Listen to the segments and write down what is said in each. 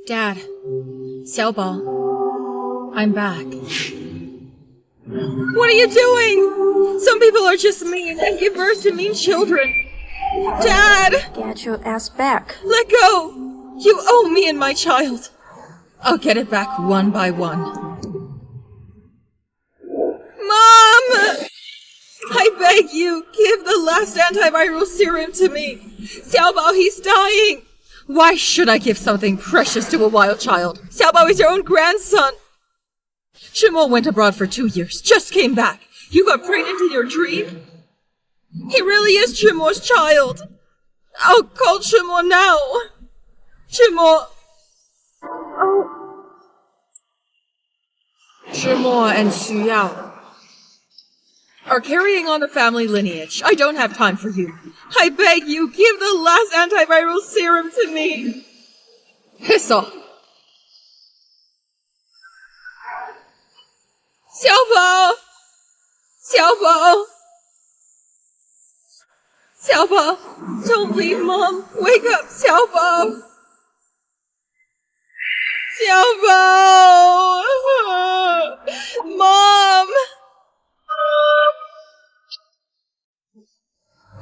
Dad, Xiaobao, I'm back. What are you doing? Some people are just mean and give birth to mean children. Dad! Get your ass back. Let go! You owe me and my child. I'll get it back one by one. Mom! I beg you, give the last antiviral serum to me. Xiaobao, he's dying. Why should I give something precious to a wild child? Xiaobao is your own grandson. Shimo went abroad for 2 years, just came back. You got pregnant in your dream? He really is Shimo's child. I'll call Shimo now. Shimo. Oh. Shimo and Xu Yao are carrying on the family lineage. I don't have time for you. I beg you, give the last antiviral serum to me. Piss off. Xiaobao! Xiaobao! Xiaobao! Don't leave, Mom! Wake up, Xiaobao! Xiaobao! Mom!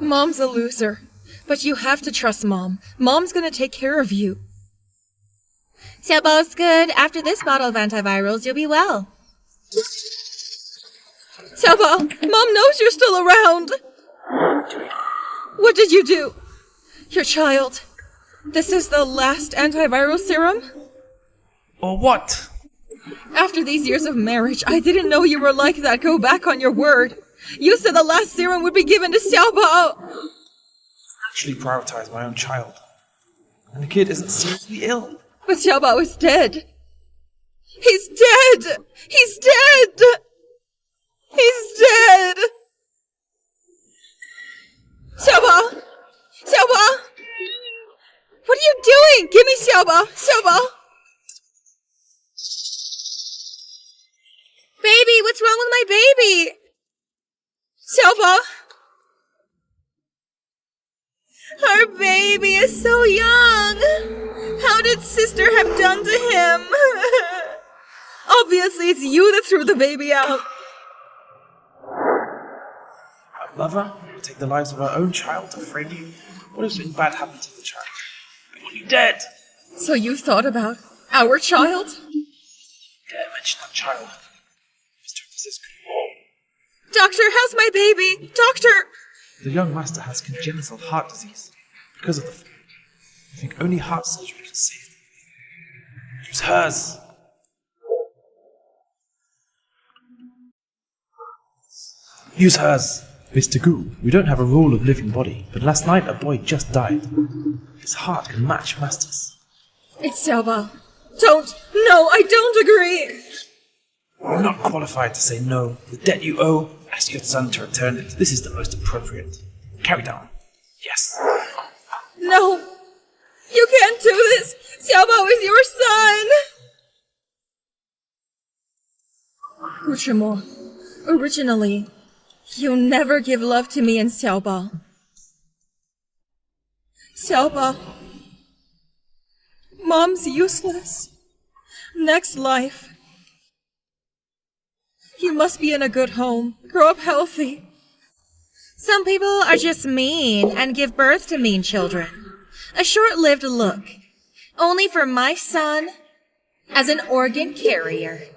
Mom's a loser, but you have to trust Mom. Mom's gonna take care of you. Xiaobao's good. After this bottle of antivirals, you'll be well. Xiaobao, Mom knows you're still around. What did you do? Your child. This is the last antiviral serum? Or what? After these years of marriage, I didn't know you were like that. Go back on your word. You said the last serum would be given to Xiaobao. I actually prioritize my own child. And the kid isn't seriously ill. But Xiaobao is dead. He's dead! He's dead! He's dead! Xiaobao! Xiaobao! What are you doing? Give me Xiaobao! Xiaobao! Baby, what's wrong with my baby? Xiaobao! Our baby is so young! How did sister have done to him? Obviously, it's you that threw the baby out. A mother will take the lives of her own child to frame you. What if something bad happened to the child? I want you dead! So you thought about our child? Dare mention that child. Mr. and Mrs. Doctor, how's my baby? Doctor! The young master has congenital heart disease. Because of the fall. I think only heart surgery can save him. Use hers. Use hers. Mr. Gu, we don't have a rule of living body, but last night a boy just died. His heart can match Master's. It's Xiaobao. Don't! No, I don't agree! You're not qualified to say no. The debt you owe, ask your son to return it. This is the most appropriate. Carry down. Yes. No! You can't do this! Xiaobao is your son! Guchimo, originally, you never give love to me and Xiaobao. Xiaobao, Mom's useless. Next life, you must be in a good home. Grow up healthy. Some people are just mean and give birth to mean children. A short-lived look. Only for my son as an organ carrier.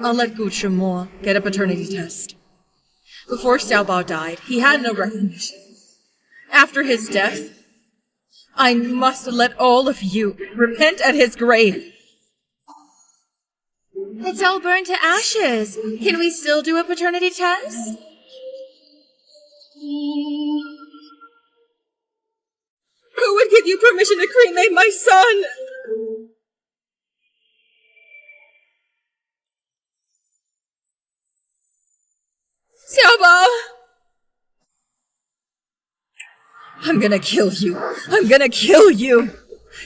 I'll let Guchimo get a paternity test. Before Xiaobao died, he had no recognition. After his death, I must let all of you repent at his grave. It's all burned to ashes. Can we still do a paternity test? Who would give you permission to cremate my son? Xiaobao! I'm gonna kill you. I'm gonna kill you.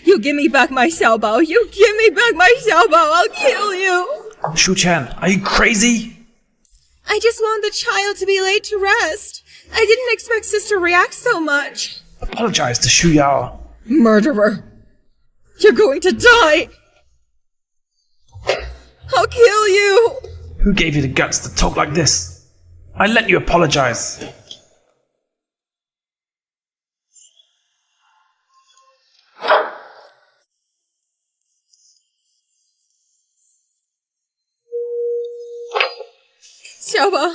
You give me back my Xiaobao. You give me back my Xiaobao. I'll kill you. Shu Chan, are you crazy? I just want the child to be laid to rest. I didn't expect Sis to react so much. Apologize to Shu Yao. Murderer. You're going to die! I'll kill you! Who gave you the guts to talk like this? I let you apologize. Xiaoba.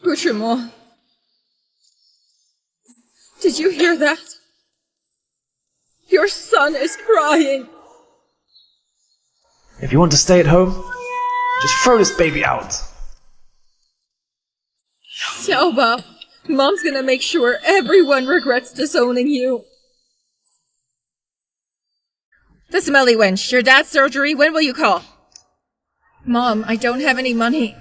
Guchimo. Did you hear that? Your son is crying. If you want to stay at home, just throw this baby out. Xiaoba, Mom's gonna make sure everyone regrets disowning you. The smelly wench, your dad's surgery, when will you call? Mom, I don't have any money.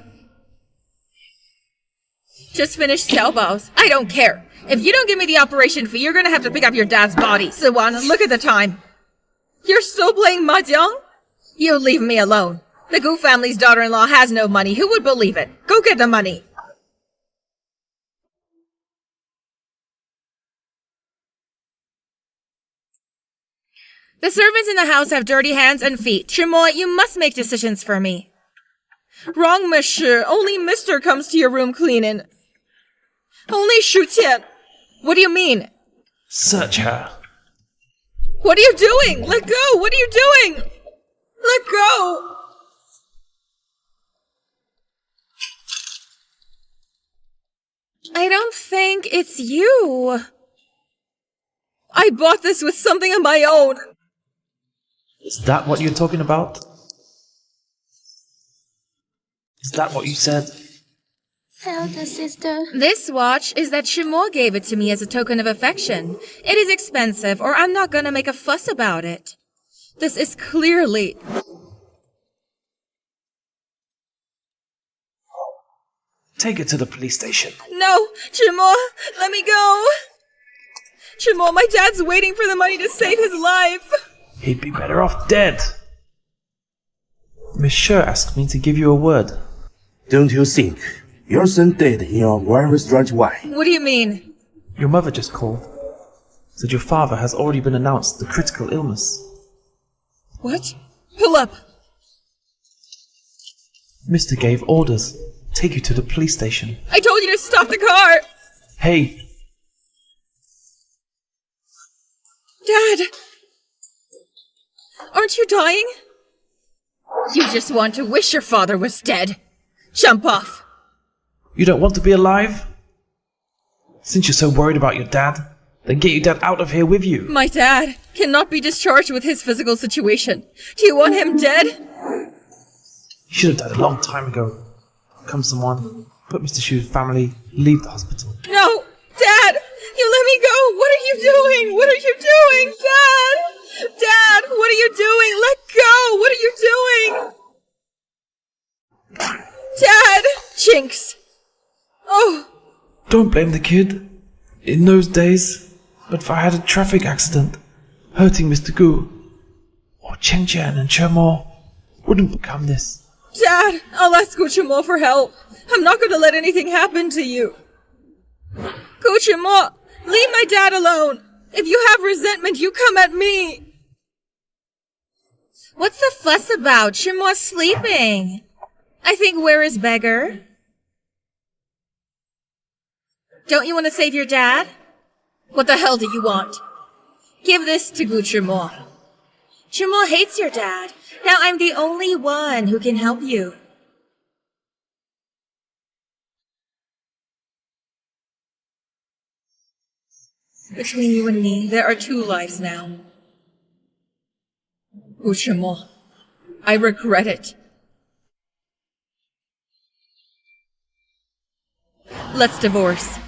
Just finished Xiaobao's. I don't care. If you don't give me the operation fee, you're gonna have to pick up your dad's body. Siwan, look at the time. You're still playing mahjong? You leave me alone. The Gu family's daughter-in-law has no money. Who would believe it? Go get the money. The servants in the house have dirty hands and feet. Chimo, you must make decisions for me. Wrong, monsieur. Only Mister comes to your room cleaning. Only Shu Qian. What do you mean? Search her. What are you doing? Let go! What are you doing? Let go! I don't think it's you. I bought this with something of my own. Is that what you're talking about? Is that what you said? Elder sister. This watch is that Shimo gave it to me as a token of affection. It is expensive, or I'm not gonna make a fuss about it. This is clearly... Take it to the police station. No! Shimo! Let me go! Shimo, my dad's waiting for the money to save his life! He'd be better off dead. Monsieur asked me to give you a word. Don't you think your son died in a very strange way? What do you mean? Your mother just called. Said your father has already been announced the critical illness. What? Pull up! Mister gave orders. Take you to the police station. I told you to stop the car! Hey! Dad! Aren't you dying? You just want to wish your father was dead. Jump off. You don't want to be alive? Since you're so worried about your dad, then get your dad out of here with you. My dad cannot be discharged with his physical situation. Do you want him dead? You should have died a long time ago. Come someone, put Mr. Shu's family, leave the hospital. No! Dad! You let me go! What are you doing? What are you doing? Dad! Dad! What are you doing? Let go! What are you doing? Dad! Jinx! Oh! Don't blame the kid. In those days, but if I had a traffic accident, hurting Mr. Gu, or Chen Chen and Chermo, wouldn't become this. Dad! I'll ask Guchimo for help. I'm not going to let anything happen to you. Guchimo! Leave my dad alone! If you have resentment, you come at me! What's the fuss about? Chimo's sleeping. I think where is beggar? Don't you want to save your dad? What the hell do you want? Give this to Guchimo. Chimo hates your dad. Now I'm the only one who can help you. Between you and me, there are 2 lives now. Guchimo, I regret it. Let's divorce.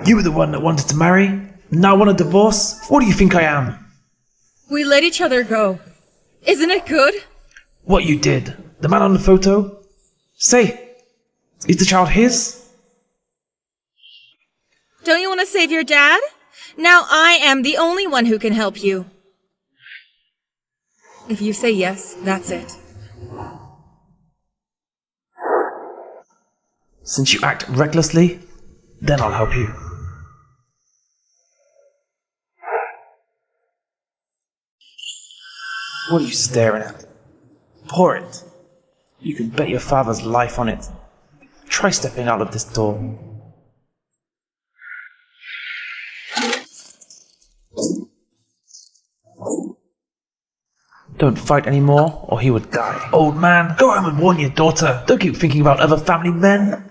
You were the one that wanted to marry? Now want a divorce? What do you think I am? We let each other go. Isn't it good? What you did? The man on the photo? Say, is the child his? Don't you want to save your dad? Now I am the only one who can help you. If you say yes, that's it. Since you act recklessly, then I'll help you. What are you staring at? Pour it. You can bet your father's life on it. Try stepping out of this door. Don't fight anymore, or he would die. Old man, go home and warn your daughter. Don't keep thinking about other family men.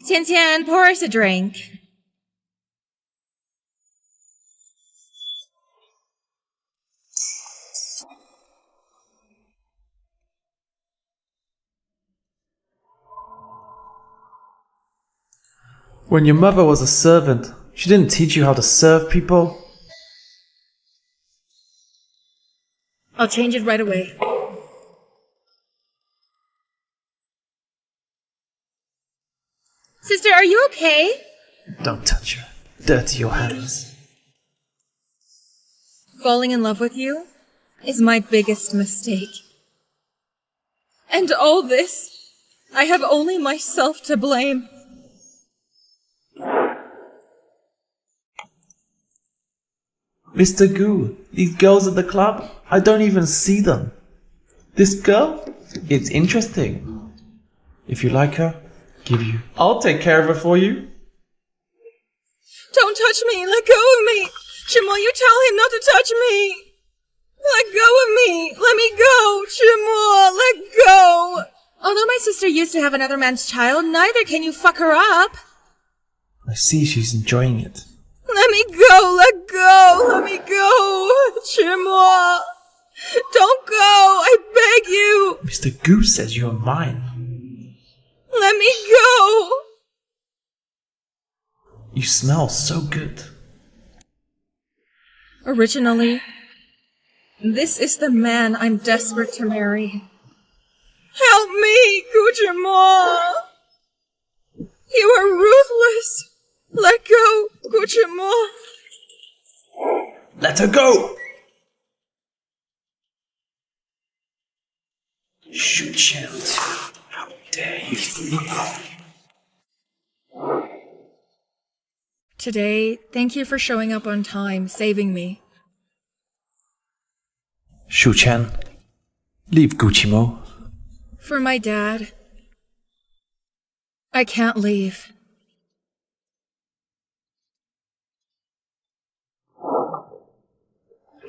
Tian Tian, pour us a drink. When your mother was a servant, she didn't teach you how to serve people? I'll change it right away. Sister, are you okay? Don't touch her. Dirty your hands. Falling in love with you is my biggest mistake. And all this, I have only myself to blame. Mr. Gu, these girls at the club, I don't even see them. This girl? It's interesting. If you like her, give you. I'll take care of her for you. Don't touch me! Let go of me! Shimo, you tell him not to touch me! Let go of me! Let me go! Shimo, let go! Although my sister used to have another man's child, neither can you fuck her up! I see she's enjoying it. Let me go! Let go! Let me go! Shimo! Don't go! I beg you! Mr. Gu says you're mine. Let me go! You smell so good. Originally, this is the man I'm desperate to marry. Help me, Gucci-mo! You are ruthless! Let go, Gucci-mo! Let her go! Shoot you. How dare you? Today, thank you for showing up on time, saving me. Shu-chan, leave Gucci-mo. For my dad, I can't leave.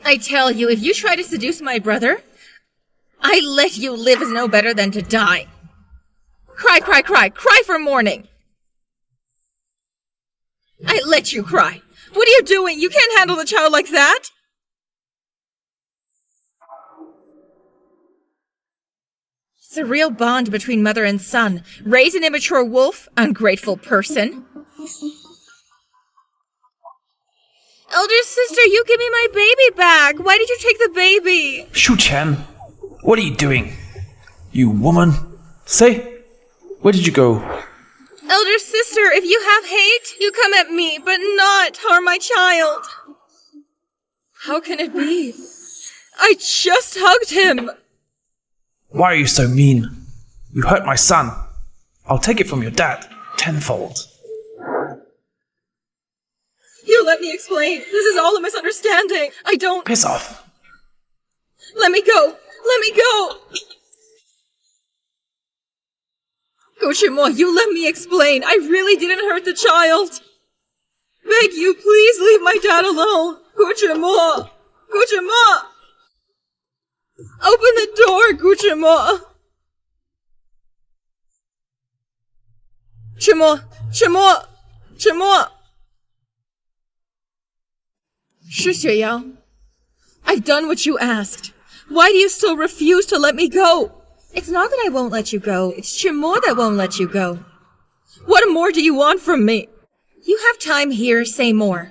I tell you, if you try to seduce my brother, I let you live as no better than to die. Cry, cry, cry, cry for mourning. I let you cry. What are you doing? You can't handle the child like that. It's a real bond between mother and son. Raise an immature wolf, ungrateful person. Elder sister, you give me my baby back. Why did you take the baby? Shu-chan, what are you doing? You woman. Say, where did you go? Elder sister, if you have hate, you come at me, but not harm my child. How can it be? I just hugged him. Why are you so mean? You hurt my son. I'll take it from your dad, tenfold. You let me explain. This is all a misunderstanding. I don't... Piss off. Let me go. Let me go. Gucci-mo, you let me explain. I really didn't hurt the child. Beg you, please leave my dad alone. Gucci-mo. Gucci-mo. Open the door, Gucci-mo. Chimo, Chimo, Chimo. Shi Xueyang, I've done what you asked. Why do you still refuse to let me go? It's not that I won't let you go. It's Chimo that won't let you go. What more do you want from me? You have time here, say more.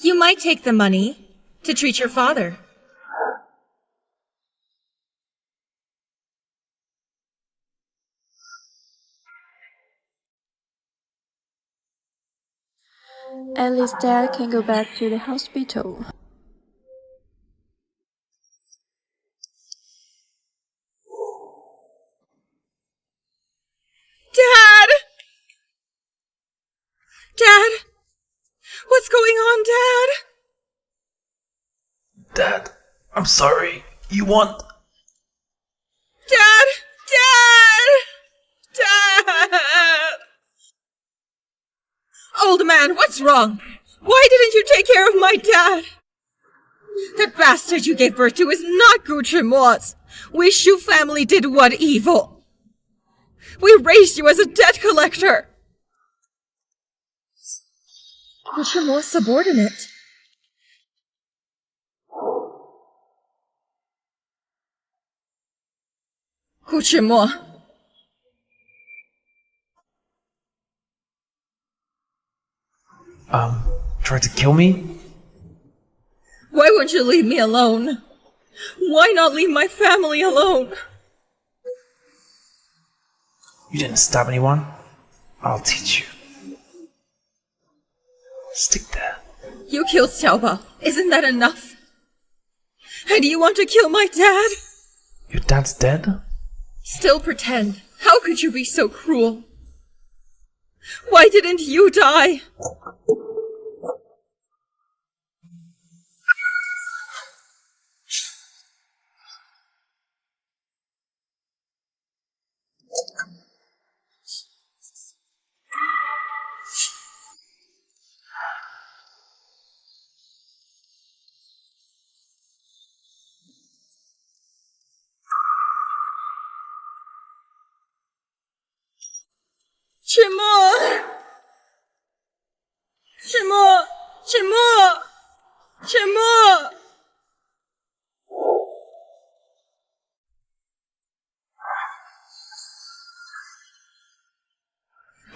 You might take the money to treat your father. At least Dad can go back to the hospital. Dad! Dad! What's going on, Dad, I'm sorry. You want... Dad! Dad! Dad! Old man, what's wrong? Why didn't you take care of my dad? That bastard you gave birth to is not Gucci. We Shu family did what evil? We raised you as a debt collector. Gucci subordinate. Gucci. Try to kill me? Why won't you leave me alone? Why not leave my family alone? You didn't stab anyone? I'll teach you. Stick there. You killed Xiaobao. Isn't that enough? And you want to kill my dad? Your dad's dead? Still pretend. How could you be so cruel? Why didn't you die? Chimo!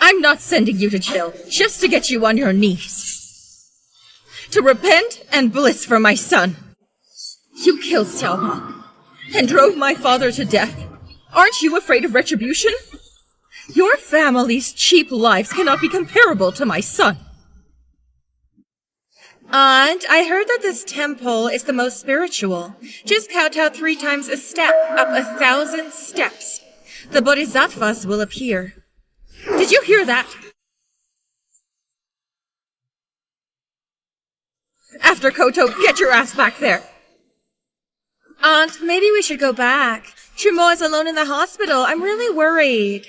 I'm not sending you to jail just to get you on your knees. To repent and bliss for my son. You killed Xiaobao and drove my father to death. Aren't you afraid of retribution? Your family's cheap lives cannot be comparable to my son. And I heard that this temple is the most spiritual. Just kowtow 3 times a step, up 1,000 steps. The bodhisattvas will appear. Did you hear that? After Koto, get your ass back there. Aunt, maybe we should go back. Chimo is alone in the hospital. I'm really worried.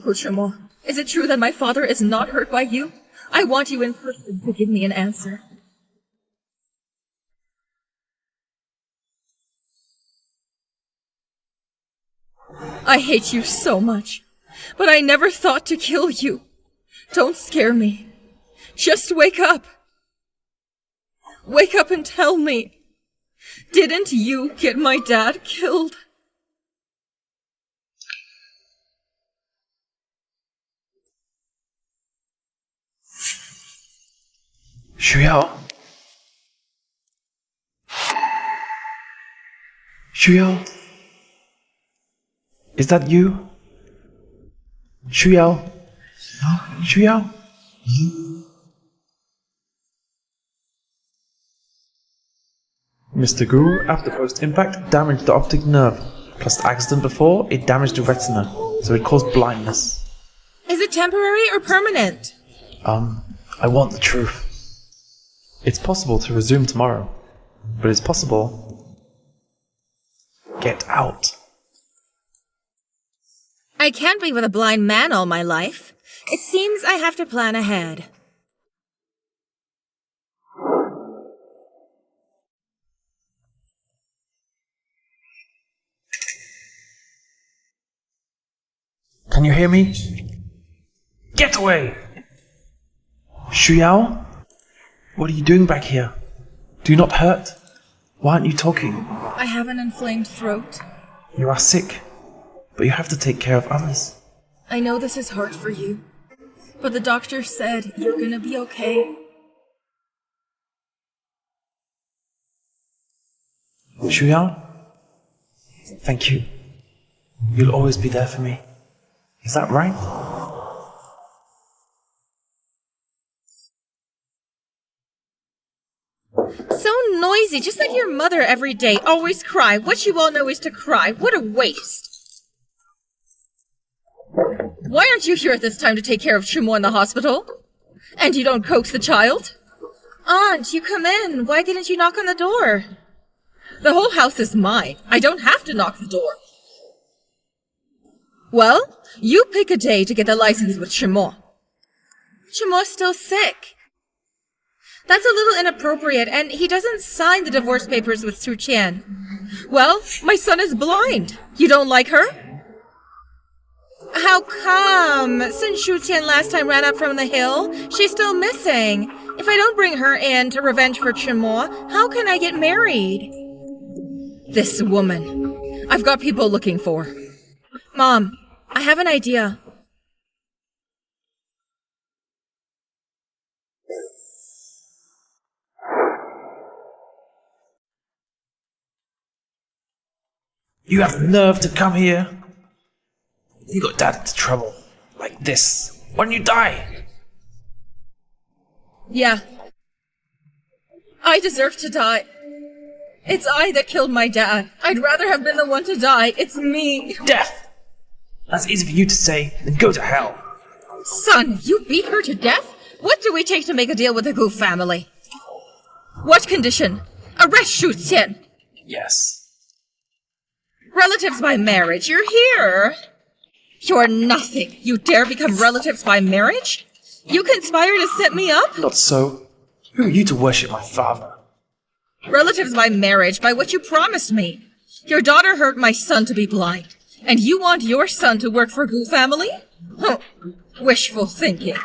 Chimo, is it true that my father is not hurt by you? I want you in person to give me an answer. I hate you so much, but I never thought to kill you. Don't scare me. Just wake up. Wake up and tell me. Didn't you get my dad killed? Shuyao? Shuyao? Is that you? Shuyao? Shuyao? Mr. Gu, after post-impact, damaged the optic nerve. Plus the accident before, it damaged the retina, so it caused blindness. Is it temporary or permanent? I want the truth. It's possible to resume tomorrow, but it's possible. Get out. I can't be with a blind man all my life. It seems I have to plan ahead. Can you hear me? Get away! Shuyao? What are you doing back here? Do you not hurt? Why aren't you talking? I have an inflamed throat. You are sick, but you have to take care of others. I know this is hard for you, but the doctor said you're gonna be okay. Shuyao? Thank you. You'll always be there for me. Is that right? So noisy, just like your mother every day. Always cry. What you all know is to cry. What a waste. Why aren't you here at this time to take care of Chimo in the hospital? And you don't coax the child? Aunt, you come in. Why didn't you knock on the door? The whole house is mine. I don't have to knock the door. Well, you pick a day to get the license with Chimo. Chimo's still sick. That's a little inappropriate, and he doesn't sign the divorce papers with Su Qian. Well, my son is blind. You don't like her? How come? Since Shu Qian last time ran up from the hill, she's still missing. If I don't bring her in to revenge for Chimo, how can I get married? This woman. I've got people looking for her. Mom, I have an idea. You have the nerve to come here? You got Dad into trouble. Like this. Why don't you die? Yeah. I deserve to die. It's I that killed my dad. I'd rather have been the one to die. It's me. Death! That's easy for you to say, then go to hell. Son, you beat her to death? What do we take to make a deal with the Gu family? What condition? Arrest Shu Qian. Yes. Relatives by marriage, you're here. You're nothing. You dare become relatives by marriage? You conspire to set me up? Not so. Who are you to worship my father? Relatives by marriage, by what you promised me. Your daughter hurt my son to be blind, and you want your son to work for Gu family? Huh. Wishful thinking.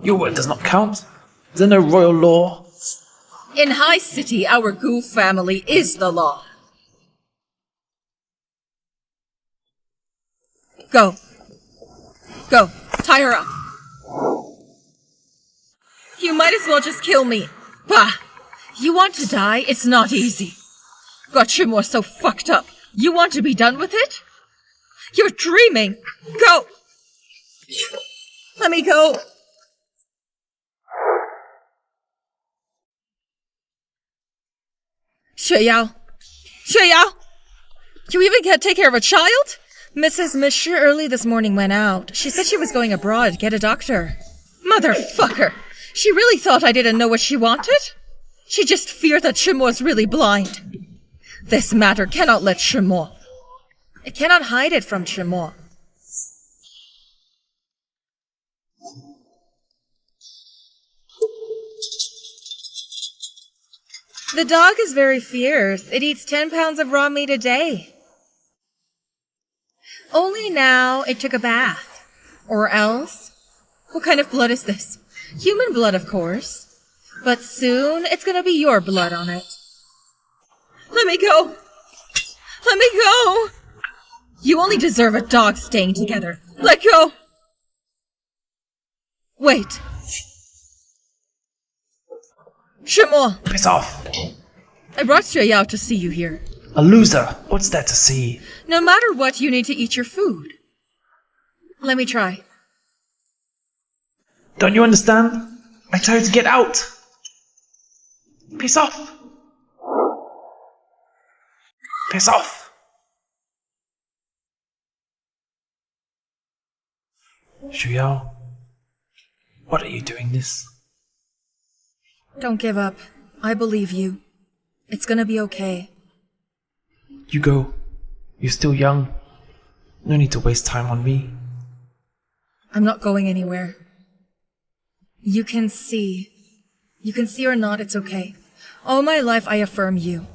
Your word does not count? Is there no royal law? In High City, our Gu family is the law. Go. Go. Tie her up. You might as well just kill me. Bah! You want to die? It's not easy. Got Chimo so fucked up. You want to be done with it? You're dreaming. Go! Let me go. Xueyao. Xueyao! You even can't take care of a child? Mrs. Mishi early this morning went out. She said she was going abroad to get a doctor. Motherfucker! She really thought I didn't know what she wanted? She just feared that Chimo is really blind. This matter cannot let Chimo. It cannot hide it from Chimo. The dog is very fierce. It eats 10 pounds of raw meat a day. Only now it took a bath. Or else? What kind of blood is this? Human blood, of course. But soon it's gonna be your blood on it. Let me go! Let me go! You only deserve a dog staying together. Let go! Wait. Chimo! Piss off! I brought Xueyao to see you here. A loser! What's there to see? No matter what, you need to eat your food. Let me try. Don't you understand? I tell you to get out! Piss off! Piss off! Xuyao, what are you doing this? Don't give up. I believe you. It's gonna be okay. You go. You're still young. No need to waste time on me. I'm not going anywhere. You can see. You can see or not, it's okay. All my life I affirm you.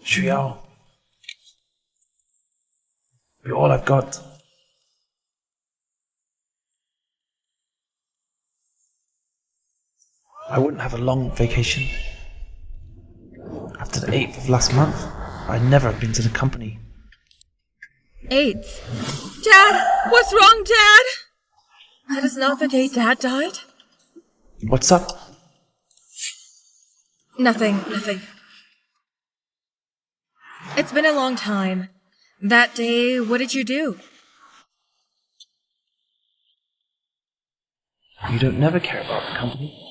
Xuyao, you're all I've got. I wouldn't have a long vacation. After the 8th of last month, I'd never have been to the company. 8th. Dad! What's wrong, Dad? That is not the day Dad died? What's up? Nothing. It's been a long time. That day, what did you do? You don't never care about the company.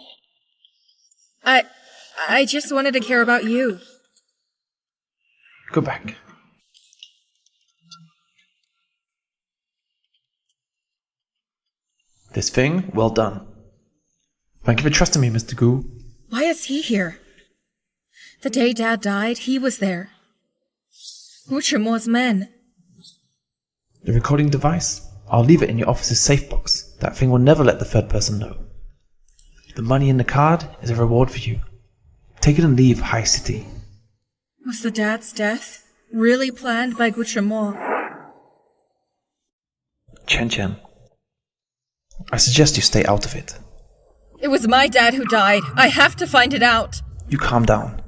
I just wanted to care about you. Go back. This thing, well done. Thank you for trusting me, Mr. Gu. Why is he here? The day Dad died, he was there. Guchemo's men. The recording device? I'll leave it in your office's safe box. That thing will never let the third person know. The money in the card is a reward for you. Take it and leave High City. Was the dad's death really planned by Guchemo? Chen. I suggest you stay out of it. It was my dad who died. I have to find it out. You calm down.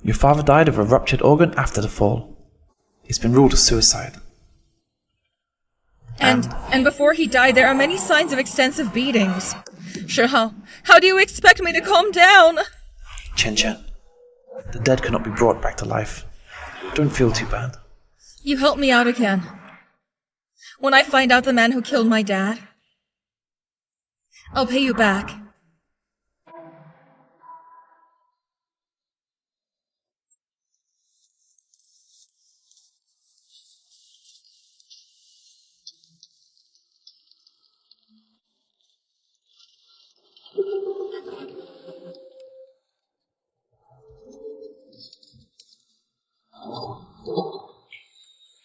Your father died of a ruptured organ after the fall. It's been ruled a suicide. And before he died, there are many signs of extensive beatings. How do you expect me to calm down? Chen, the dead cannot be brought back to life. Don't feel too bad. You help me out again. When I find out the man who killed my dad, I'll pay you back.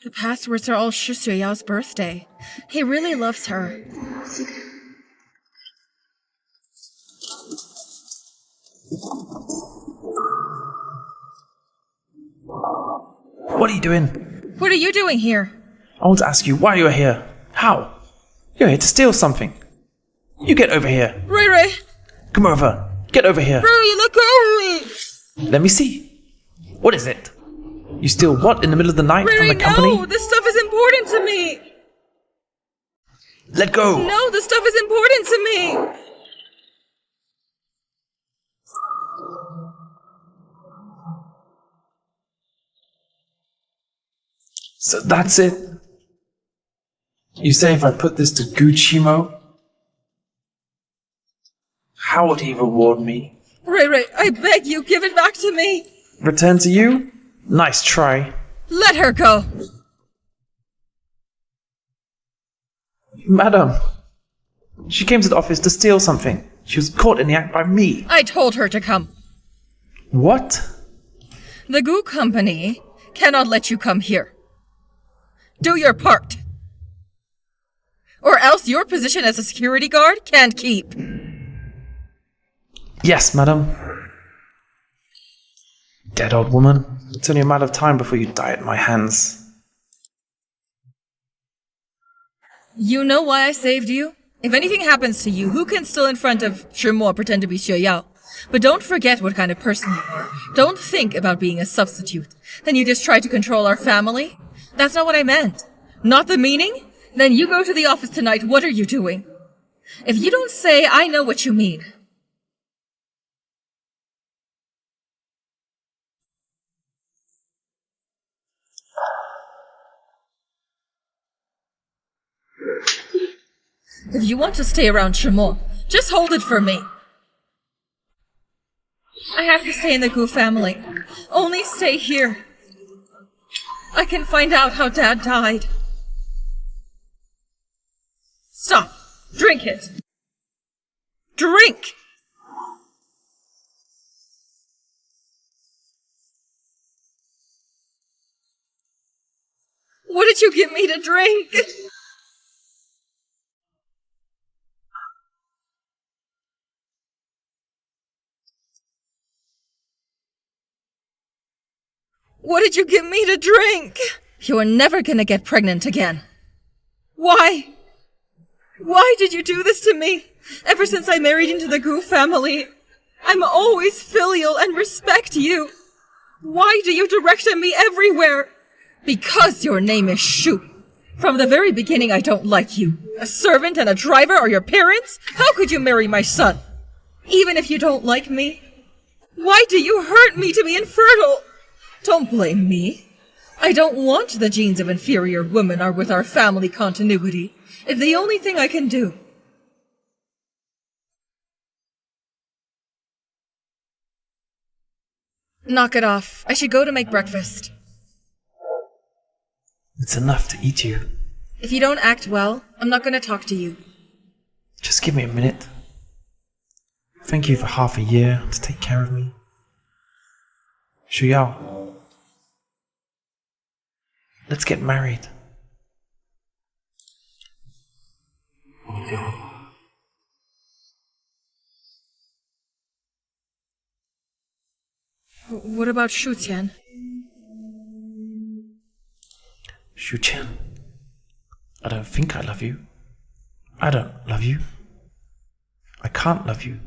The passwords are all Shi Xueyao's birthday. He really loves her. What are you doing? What are you doing here? I want to ask you why you're here. How? You're here to steal something. You get over here. Ray! Come over. Get over here. Ray, let go of me! Let me see. What is it? You steal what in the middle of the night from the company? No! This stuff is important to me! Let go! No, this stuff is important to me! So that's it? You say if I put this to Guchemo, how would he reward me? Ray, I beg you, give it back to me! Return to you? Nice try. Let her go! Madam, she came to the office to steal something. She was caught in the act by me. I told her to come. What? The Goo Company cannot let you come here. Do your part. Or else your position as a security guard can't keep. Yes, madam. Dead old woman. It's only a matter of time before you die at my hands. You know why I saved you? If anything happens to you, who can still in front of Shimo pretend to be Xue Yao? But don't forget what kind of person you are. Don't think about being a substitute. Then you just try to control our family? That's not what I meant. Not the meaning? Then you go to the office tonight. What are you doing? If you don't say, I know what you mean. If you want to stay around Shimo, just hold it for me. I have to stay in the Gu family. Only stay here. I can find out how Dad died. Stop. Drink it. Drink! What did you give me to drink? What did you give me to drink? You are never gonna get pregnant again. Why? Why did you do this to me? Ever since I married into the Gu family, I'm always filial and respect you. Why do you direct at me everywhere? Because your name is Shu. From the very beginning, I don't like you. A servant and a driver are your parents? How could you marry my son? Even if you don't like me? Why do you hurt me to be infertile? Don't blame me. I don't want the genes of inferior women are with our family continuity. It's the only thing I can do. Knock it off. I should go to make breakfast. It's enough to eat you. If you don't act well, I'm not going to talk to you. Just give me a minute. Thank you for half a year to take care of me. Shu Yao, let's get married. What about Shu Qian? Shu Qian, I don't think I love you. I don't love you. I can't love you.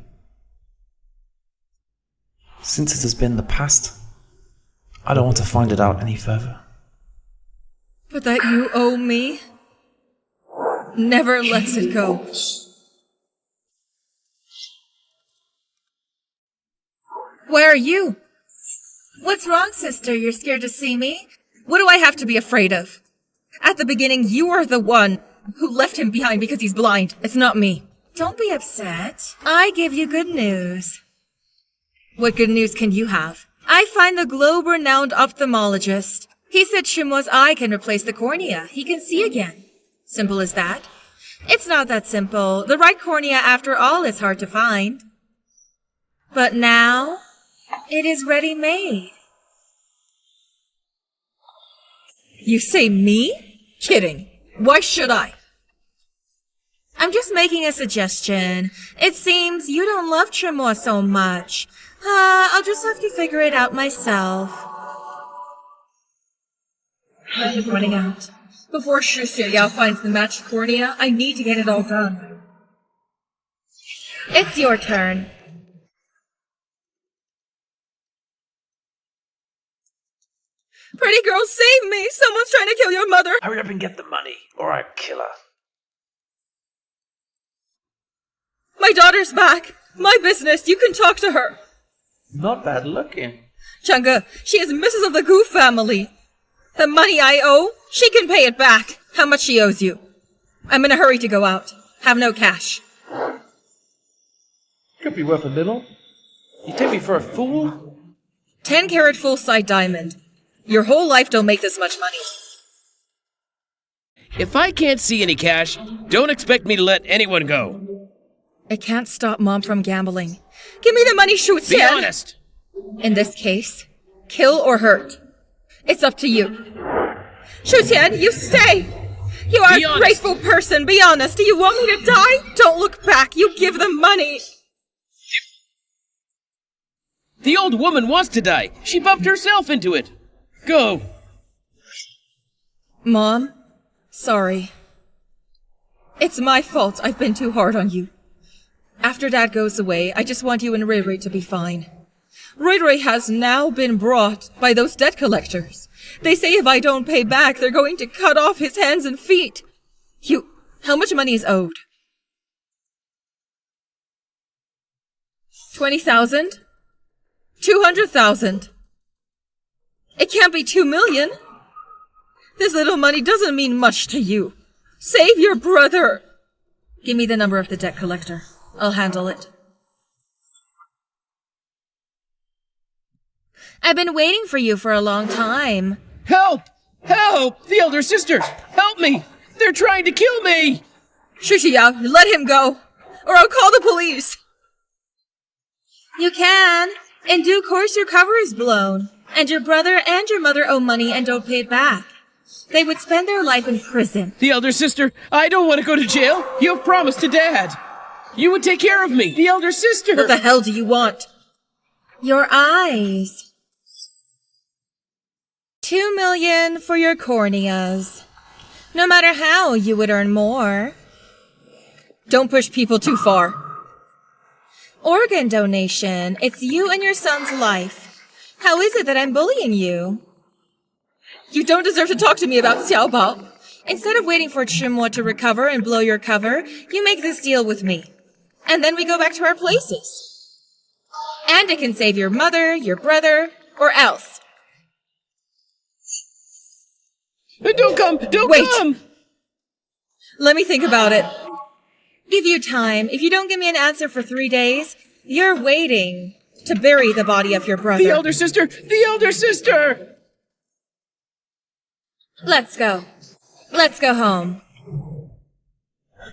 Since it has been the past, I don't want to find it out any further. But that you owe me never lets it go. Where are you? What's wrong, sister? You're scared to see me? What do I have to be afraid of? At the beginning, you are the one who left him behind because he's blind. It's not me. Don't be upset. I give you good news. What good news can you have? I find the globe-renowned ophthalmologist. He said Chimo's eye can replace the cornea. He can see again. Simple as that. It's not that simple. The right cornea, after all, is hard to find. But now, it is ready-made. You say me? Kidding. Why should I? I'm just making a suggestion. It seems you don't love Chimo so much. I'll just have to figure it out myself. Time is running out. Before Shu Xiuyao finds the matched cornea, I need to get it all done. It's your turn. Pretty girl, save me! Someone's trying to kill your mother! Hurry up and get the money, or I kill her. My daughter's back! My business, you can talk to her! Not bad looking. Chang'e, she is Mrs. of the Gu family. The money I owe, she can pay it back. How much she owes you? I'm in a hurry to go out. Have no cash. Could be worth a little. You take me for a fool? 10-carat full-side diamond. Your whole life don't make this much money. If I can't see any cash, don't expect me to let anyone go. I can't stop Mom from gambling. Give me the money, Shu Qian! Be honest! In this case, kill or hurt. It's up to you. Shu Qian, you stay! You are Be a honest. grateful person, be honest. Do you want me to die? Don't look back, you give them money. The old woman wants to die. She bumped herself into it. Go. Mom, sorry. It's my fault I've been too hard on you. After Dad goes away, I just want you and Ray Ray to be fine. Ray Ray has now been brought by those debt collectors. They say if I don't pay back, they're going to cut off his hands and feet. How much money is owed? 20,000? 200,000? It can't be 2 million. This little money doesn't mean much to you. Save your brother. Give me the number of the debt collector. I'll handle it. I've been waiting for you for a long time. Help! Help! The elder sisters! Help me! They're trying to kill me! Shu Xiuyao, let him go, or I'll call the police. You can. In due course, your cover is blown, and your brother and your mother owe money and don't pay it back. They would spend their life in prison. The elder sister, I don't want to go to jail. You have promised to Dad. You would take care of me. The elder sister. What the hell do you want? Your eyes. 2 million for your corneas. No matter how, you would earn more. Don't push people too far. Organ donation. It's you and your son's life. How is it that I'm bullying you? You don't deserve to talk to me about Xiaobao. Instead of waiting for Chimo to recover and blow your cover, you make this deal with me. And then we go back to our places. And it can save your mother, your brother, or else. Don't come! Don't Wait. come! Let me think about it. Give you time. If you don't give me an answer for 3 days, you're waiting to bury the body of your brother. The elder sister! The elder sister! Let's go. Let's go home.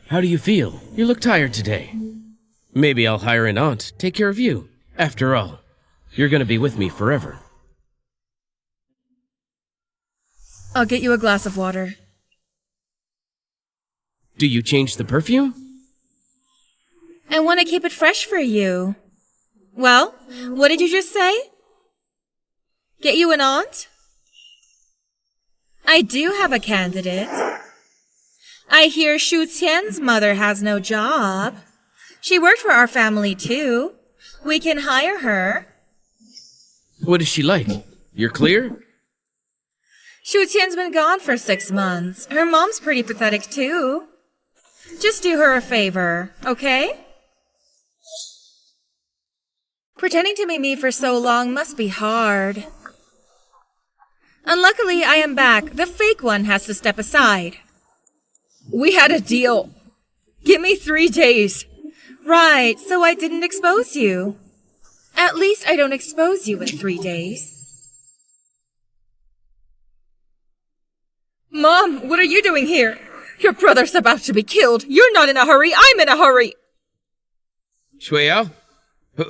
How do you feel? You look tired today. Maybe I'll hire an aunt, take care of you. After all, you're gonna be with me forever. I'll get you a glass of water. Do you change the perfume? I want to keep it fresh for you. Well, what did you just say? Get you an aunt? I do have a candidate. I hear Shu Qian's mother has no job. She worked for our family too. We can hire her. What is she like? You're clear? Shu Qian's been gone for 6 months. Her mom's pretty pathetic too. Just do her a favor, okay? Pretending to be me for so long must be hard. Unluckily, I am back. The fake one has to step aside. We had a deal. Give me 3 days. Right, so I didn't expose you. At least I don't expose you in 3 days. Mom, what are you doing here? Your brother's about to be killed. You're not in a hurry. I'm in a hurry. Shueyao?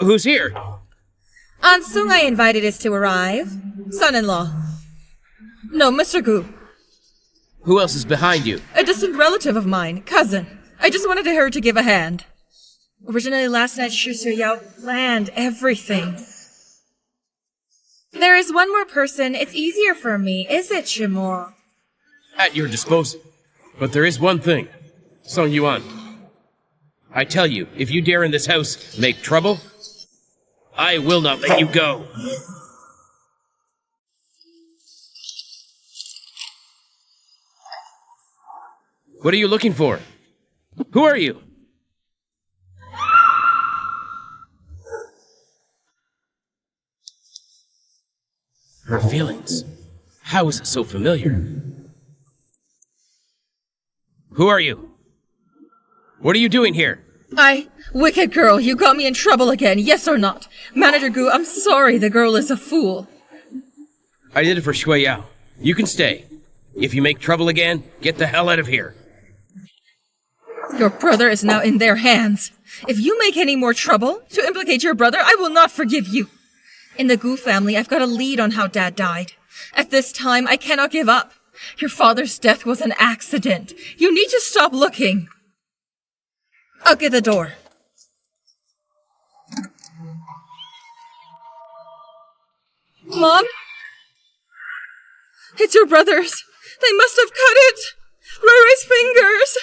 Who's here? Aunt Sung I invited us to arrive. Son-in-law. No, Mr. Gu. Who else is behind you? A distant relative of mine. Cousin. I just wanted her to give a hand. Originally last night, Shu Yao planned everything. There is one more person. It's easier for me, is it, Shimo? At your disposal. But there is one thing. Song Yuan. I tell you, if you dare in this house make trouble, I will not let you go. What are you looking for? Who are you? Her feelings. How is it so familiar? Who are you? What are you doing here? Wicked girl, you got me in trouble again, yes or not? Manager Gu, I'm sorry, the girl is a fool. I did it for Shueyao. You can stay. If you make trouble again, get the hell out of here. Your brother is now in their hands. If you make any more trouble to implicate your brother, I will not forgive you. In the Gu family, I've got a lead on how Dad died. At this time, I cannot give up. Your father's death was an accident. You need to stop looking. I'll get the door. Mom? It's your brothers. They must have cut it. Ray Ray's fingers.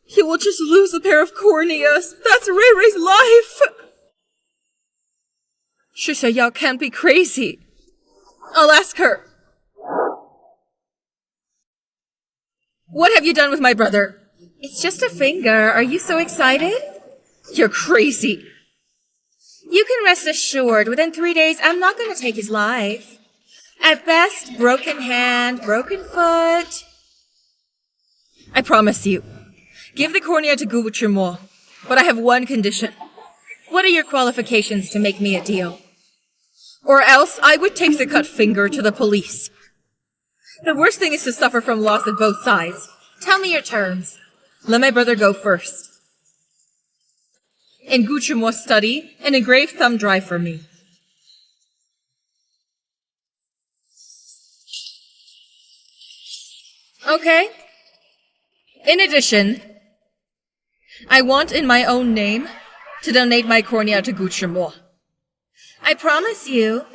He will just lose a pair of corneas. That's Ray Ray's life. Shisha Yao can't be crazy. I'll ask her. What have you done with my brother? It's just a finger. Are you so excited? You're crazy. You can rest assured, within 3 days, I'm not going to take his life. At best, broken hand, broken foot. I promise you. Give the cornea to Gu Wuchimo. But I have one condition. What are your qualifications to make me a deal? Or else I would take the cut finger to the police. The worst thing is to suffer from loss at both sides. Tell me your terms. Let my brother go first. In Gu Wuchimo's study, an engraved thumb drive for me. Okay. In addition, I want in my own name to donate my cornea to Gu Wuchimo. I promise you.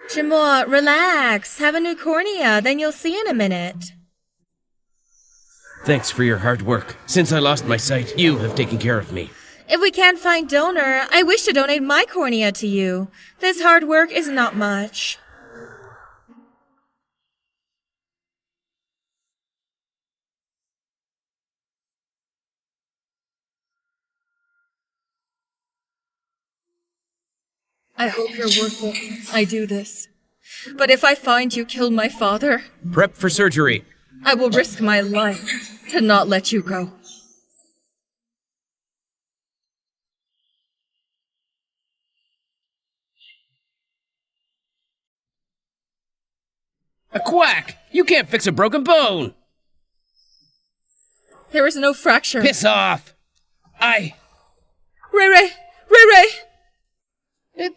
Chimo, relax. Have a new cornea, then you'll see in a minute. Thanks for your hard work. Since I lost my sight, you have taken care of me. If we can't find donor, I wish to donate my cornea to you. This hard work is not much. I hope you're worthful. I do this. But if I find you killed my father, Prep for surgery. I will risk my life to not let you go. A quack! You can't fix a broken bone! There is no fracture. Piss off! Ray Ray!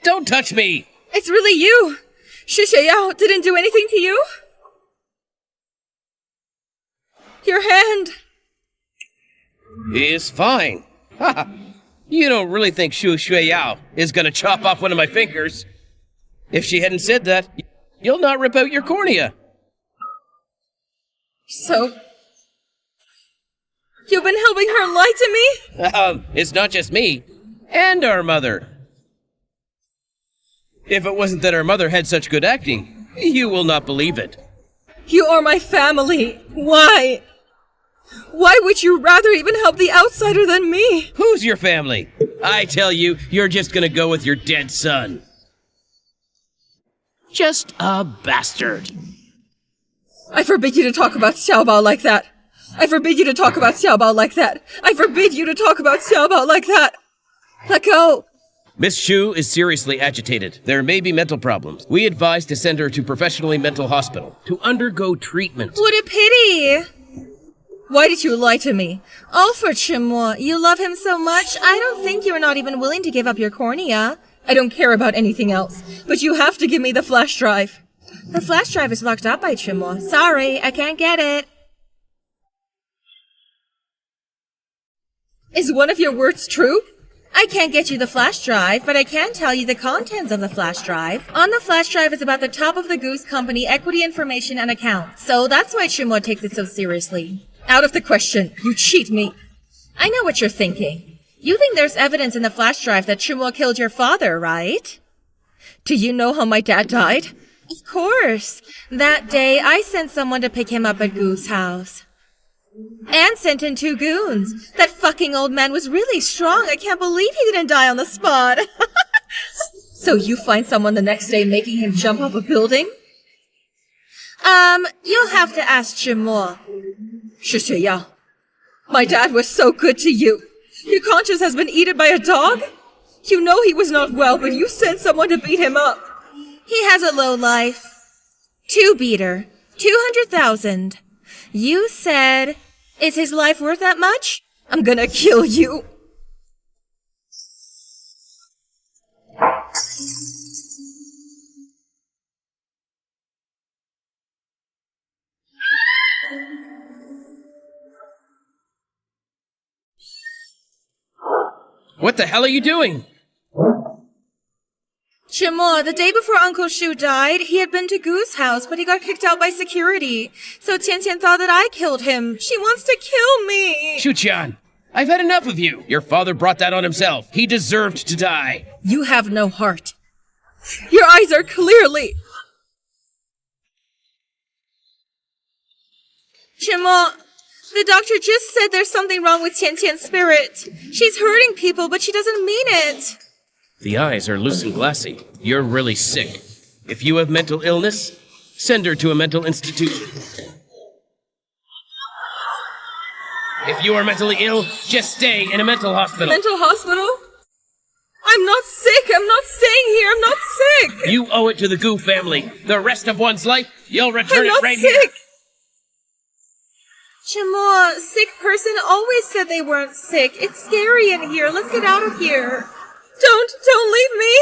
Don't touch me! It's really you! Shi Yao didn't do anything to you? Your hand! Is fine. Haha. You don't really think Shu Yao is gonna chop off one of my fingers? If she hadn't said that, you'll not rip out your cornea. So, you've been helping her lie to me? It's not just me, and our mother. If it wasn't that our mother had such good acting, you will not believe it. You are my family. Why? Why would you rather even help the outsider than me? Who's your family? I tell you, you're just gonna go with your dead son. Just a bastard. I forbid you to talk about Xiaobao like that. I forbid you to talk about Xiaobao like that. I forbid you to talk about Xiaobao like that. Let go. Miss Shu is seriously agitated. There may be mental problems. We advise to send her to professionally mental hospital to undergo treatment. What a pity. Why did you lie to me? All for Chimo. You love him so much, I don't think you're not even willing to give up your cornea. I don't care about anything else, but you have to give me the flash drive. The flash drive is locked up by Chimo. Sorry, I can't get it. Is one of your words true? I can't get you the flash drive, but I can tell you the contents of the flash drive. On the flash drive is about the top of the Goose Company equity information and accounts. So that's why Chimo takes it so seriously. Out of the question. You cheat me. I know what you're thinking. You think there's evidence in the flash drive that Chimo killed your father, right? Do you know how my dad died? Of course. That day, I sent someone to pick him up at Goo's house. And sent in 2 goons. That fucking old man was really strong. I can't believe he didn't die on the spot. So you find someone the next day making him jump off a building? You'll have to ask Chimo. Shi Yao, my dad was so good to you. Your conscience has been eaten by a dog? You know he was not well, but you sent someone to beat him up. He has a low life. 2 beater. 200,000. You said, is his life worth that much? I'm gonna kill you. What the hell are you doing? Chimo, the day before Uncle Shu died, he had been to Goo's house, but he got kicked out by security. So Tian thought that I killed him. She wants to kill me. Shu-chan, I've had enough of you. Your father brought that on himself. He deserved to die. You have no heart. Your eyes are clearly... Chimo, the doctor just said there's something wrong with Tian's spirit. She's hurting people, but she doesn't mean it. The eyes are loose and glassy. You're really sick. If you have mental illness, send her to a mental institution. If you are mentally ill, just stay in a mental hospital. Mental hospital? I'm not sick. I'm not staying here. I'm not sick. You owe it to the Gu family. The rest of one's life, you'll return I'm it not right sick. here. Chimo, sick person always said they weren't sick. It's scary in here. Let's get out of here. Don't leave me.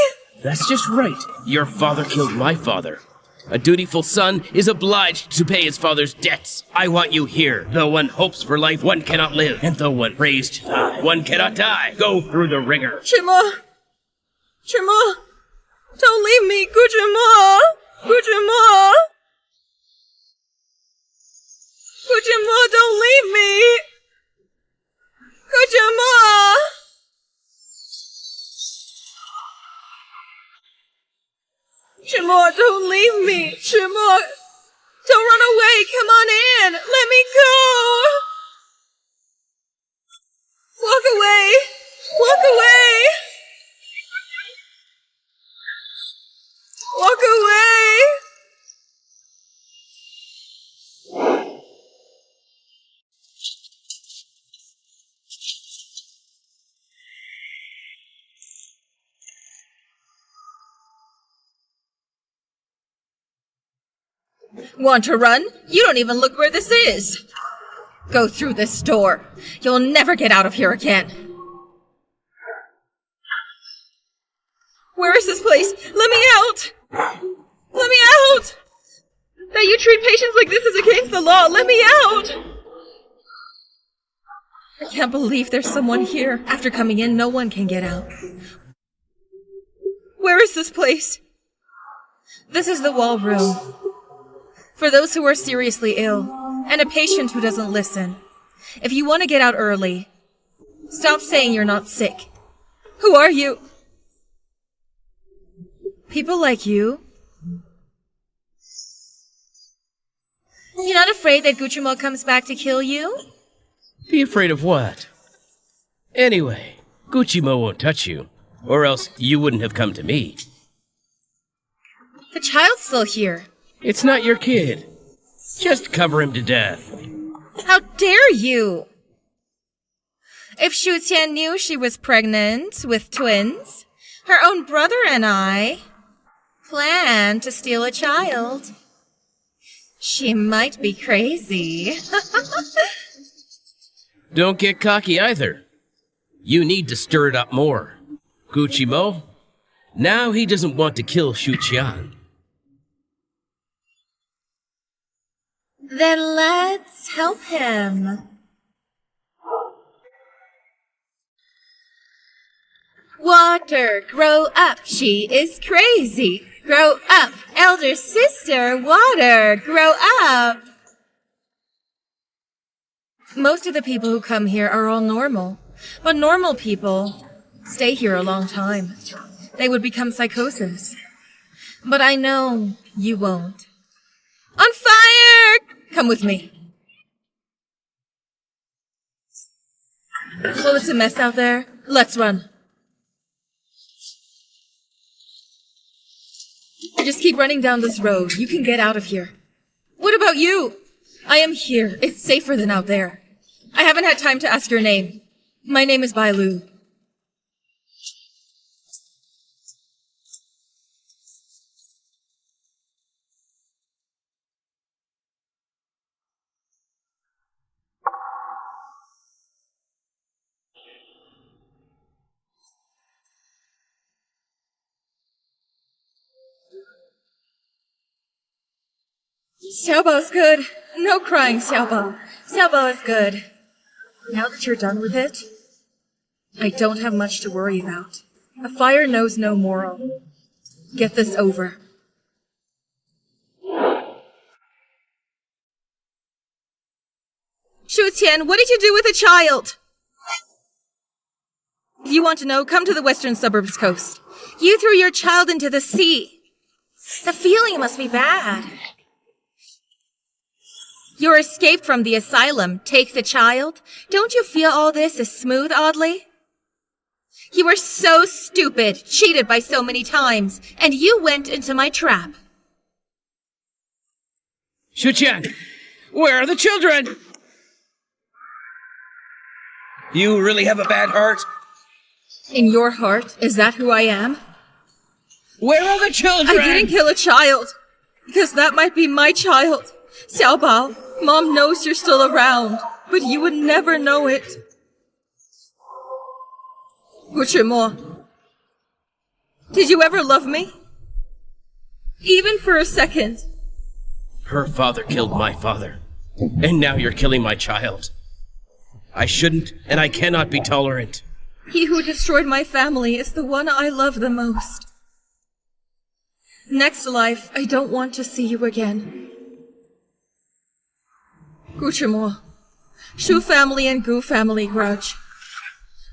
That's just right. Your father killed my father. A dutiful son is obliged to pay his father's debts. I want you here. Though one hopes for life, one cannot live. And though one prays to die, one cannot die. Go through the rigor. Chimo, don't leave me. Gujimo, don't leave me. Gujimo. Chimo, don't leave me. Chimo, don't run away. Come on in. Let me go. Walk away. Walk away. Walk away. Want to run? You don't even look where this is. Go through this door. You'll never get out of here again. Where is this place? Let me out! Let me out! That you treat patients like this is against the law. Let me out! I can't believe there's someone here. After coming in, no one can get out. Where is this place? This is the wall room. For those who are seriously ill, and a patient who doesn't listen. If you want to get out early, stop saying you're not sick. Who are you? People like you? You're not afraid that Gucciamo comes back to kill you? Be afraid of what? Anyway, Gucciamo won't touch you, or else you wouldn't have come to me. The child's still here. It's not your kid. Just cover him to death. How dare you! If Shu Qian knew she was pregnant with twins, her own brother and I planned to steal a child. She might be crazy. Don't get cocky either. You need to stir it up more. Gucciamo, now he doesn't want to kill Shu Qian. Then let's help him. Water, grow up, she is crazy. Grow up, elder sister, water, grow up. Most of the people who come here are all normal, but normal people stay here a long time. They would become psychosis. But I know you won't. On fire! Come with me. Well, it's a mess out there. Let's run. Just keep running down this road. You can get out of here. What about you? I am here. It's safer than out there. I haven't had time to ask your name. My name is Bai Lu. Xiaobao's good. No crying, Xiaobao. Xiaobao is good. Now that you're done with it, I don't have much to worry about. A fire knows no moral. Get this over. Shu Qian, what did you do with the child? If you want to know, come to the western suburbs coast. You threw your child into the sea. The feeling must be bad. Your escape from the asylum takes a child. Don't you feel all this is smooth, oddly? You were so stupid, cheated by so many times, and you went into my trap. Shu Qian, where are the children? You really have a bad heart? In your heart, is that who I am? Where are the children? I didn't kill a child, because that might be my child. Xiaobao, Mom knows you're still around, but you would never know it. Gucciamo, did you ever love me? Even for a second? Her father killed my father, and now you're killing my child. I shouldn't, and I cannot be tolerant. He who destroyed my family is the one I love the most. Next life, I don't want to see you again. Gucciamo, Shu family and Gu family grudge.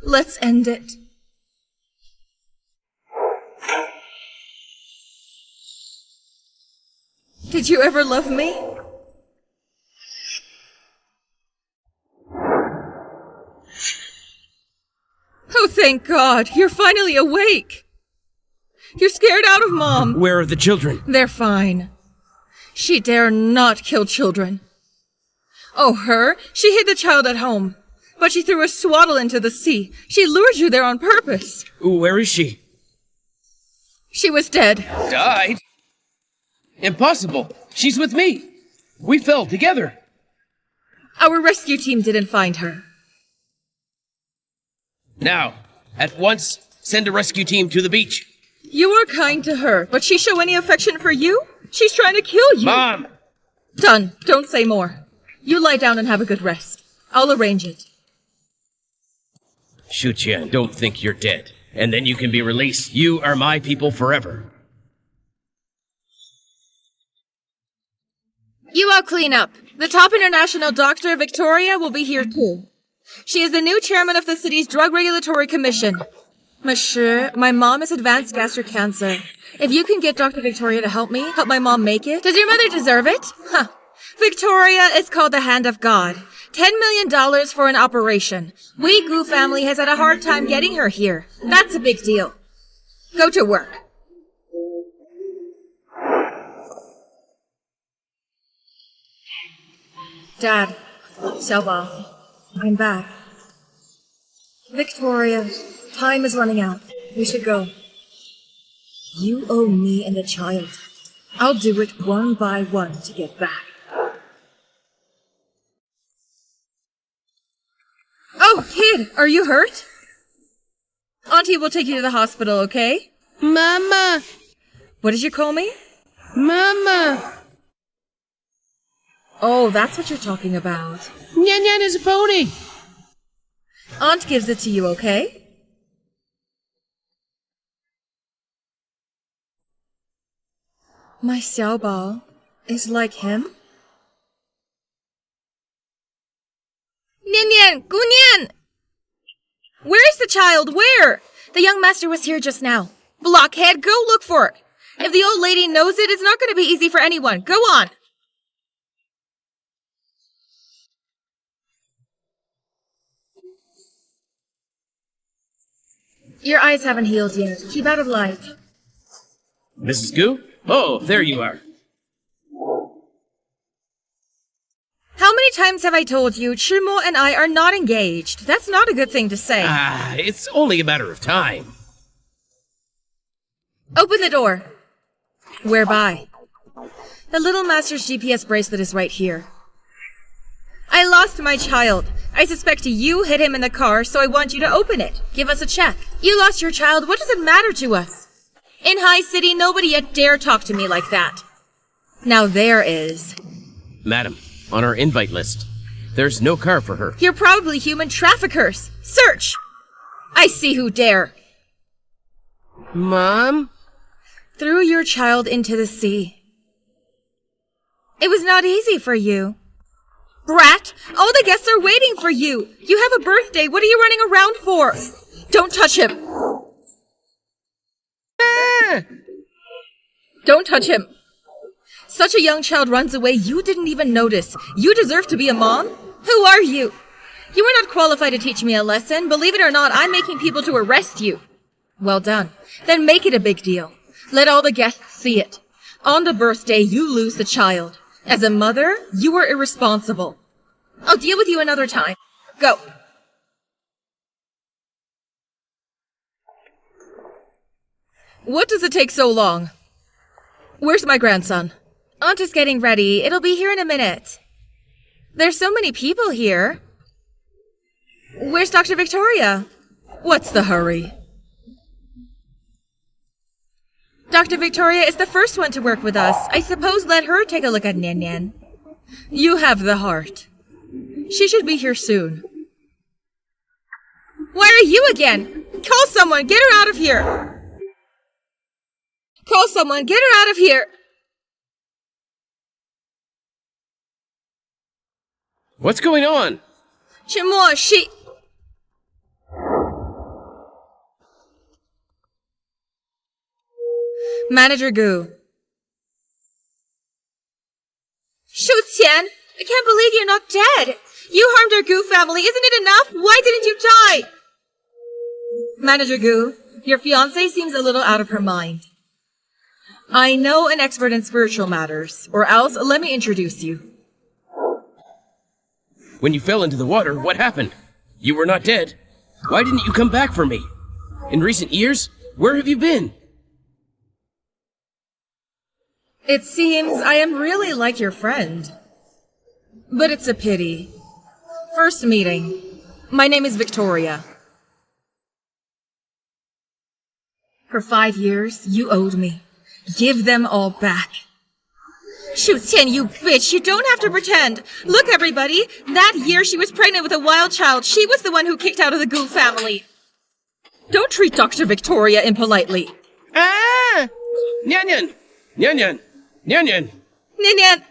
Let's end it. Did you ever love me? Oh, thank God, you're finally awake. You're scared out of Mom. Where are the children? They're fine. She dare not kill children. Oh, her? She hid the child at home. But she threw a swaddle into the sea. She lured you there on purpose. Where is she? She was dead. Died? Impossible! She's with me! We fell together! Our rescue team didn't find her. Now, at once, send a rescue team to the beach. You are kind to her, but she show any affection for you? She's trying to kill you! Mom! Done. Don't say more. You lie down and have a good rest. I'll arrange it. Shuqian, don't think you're dead, and then you can be released. You are my people forever. You all clean up. The top international doctor, Victoria, will be here too. She is the new chairman of the city's Drug Regulatory Commission. Monsieur, my mom has advanced gastric cancer. If you can get Dr. Victoria to help me, help my mom make it. Does your mother deserve it? Huh. Victoria is called the Hand of God. $10 million for an operation. We Gu family has had a hard time getting her here. That's a big deal. Go to work. Dad, Xiaobao, I'm back. Victoria, time is running out. We should go. You owe me and the child. I'll do it one by one to get back. Oh, kid, are you hurt? Auntie will take you to the hospital, okay? Mama! What did you call me? Mama! Oh, that's what you're talking about. Nyan Nyan is a pony! Aunt gives it to you, okay? My Xiaobao is like him? Nian Nian! Gu Nian! Where is the child? Where? The young master was here just now. Blockhead, go look for it. If the old lady knows it, it's not going to be easy for anyone. Go on. Your eyes haven't healed yet. Keep out of light. Mrs. Gu? Oh, there you are. How many times have I told you Chimo and I are not engaged? That's not a good thing to say. It's only a matter of time. Open the door. Whereby? The little master's GPS bracelet is right here. I lost my child. I suspect you hit him in the car, so I want you to open it. Give us a check. You lost your child. What does it matter to us? In High City, nobody yet dare talk to me like that. Now there is. Madam, on our invite list, there's no car for her. You're probably human traffickers. Search! I see who dare. Mom? Threw your child into the sea. It was not easy for you. Brat! All the guests are waiting for you! You have a birthday! What are you running around for? Don't touch him! Don't touch him! Such a young child runs away, you didn't even notice. You deserve to be a mom? Who are you? You are not qualified to teach me a lesson. Believe it or not, I'm making people to arrest you. Well done. Then make it a big deal. Let all the guests see it. On the birthday, you lose the child. As a mother, you were irresponsible. I'll deal with you another time. Go. What does it take so long? Where's my grandson? Aunt is getting ready. It'll be here in a minute. There's so many people here. Where's Dr. Victoria? What's the hurry? Dr. Victoria is the first one to work with us. I suppose let her take a look at Nian Nian. You have the heart. She should be here soon. Where are you again? Call someone! Get her out of here! Call someone! Get her out of here! What's going on? Chimo, she... Manager Gu. Shuqian, I can't believe you're not dead. You harmed our Gu family. Isn't it enough? Why didn't you die? Manager Gu, your fiancée seems a little out of her mind. I know an expert in spiritual matters, or else let me introduce you. When you fell into the water, what happened? You were not dead. Why didn't you come back for me? In recent years, where have you been? It seems I am really like your friend. But it's a pity. First meeting. My name is Victoria. For 5 years, you owed me. Give them all back. Shu Qian, you bitch, you don't have to pretend. Look, everybody, that year she was pregnant with a wild child. She was the one who kicked out of the Gu family. Don't treat Dr. Victoria impolitely. Ah! Nyan Nyan! Nyan Nyan! Nyan Nyan! Nyan Nyan!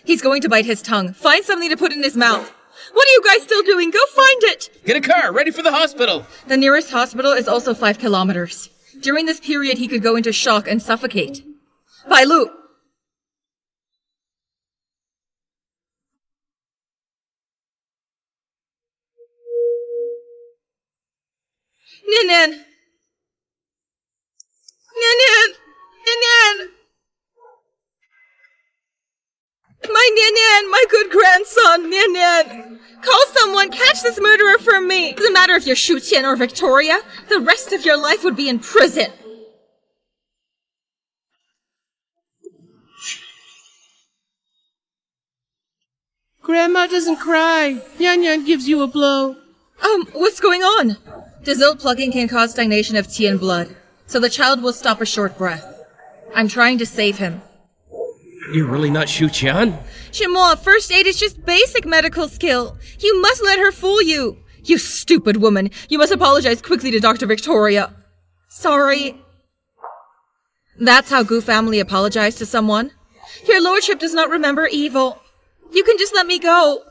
He's going to bite his tongue. Find something to put in his mouth. What are you guys still doing? Go find it! Get a car, ready for the hospital! The nearest hospital is also 5 kilometers. During this period, he could go into shock and suffocate. Bai Lu! Nian Nian! Nian Nian! Nian Nian! My Nian Nian! My good grandson! Nian Nian! Call someone! Catch this murderer for me! Doesn't matter if you're Shu Qian or Victoria. The rest of your life would be in prison. Grandma doesn't cry. Nyan Nyan gives you a blow. What's going on? Dizil plugging can cause stagnation of Tian blood, so the child will stop a short breath. I'm trying to save him. You're really not Shu Qian? Shimo, first aid is just basic medical skill. You must let her fool you. You stupid woman. You must apologize quickly to Dr. Victoria. Sorry. That's how Gu family apologized to someone? Your lordship does not remember evil. You can just let me go.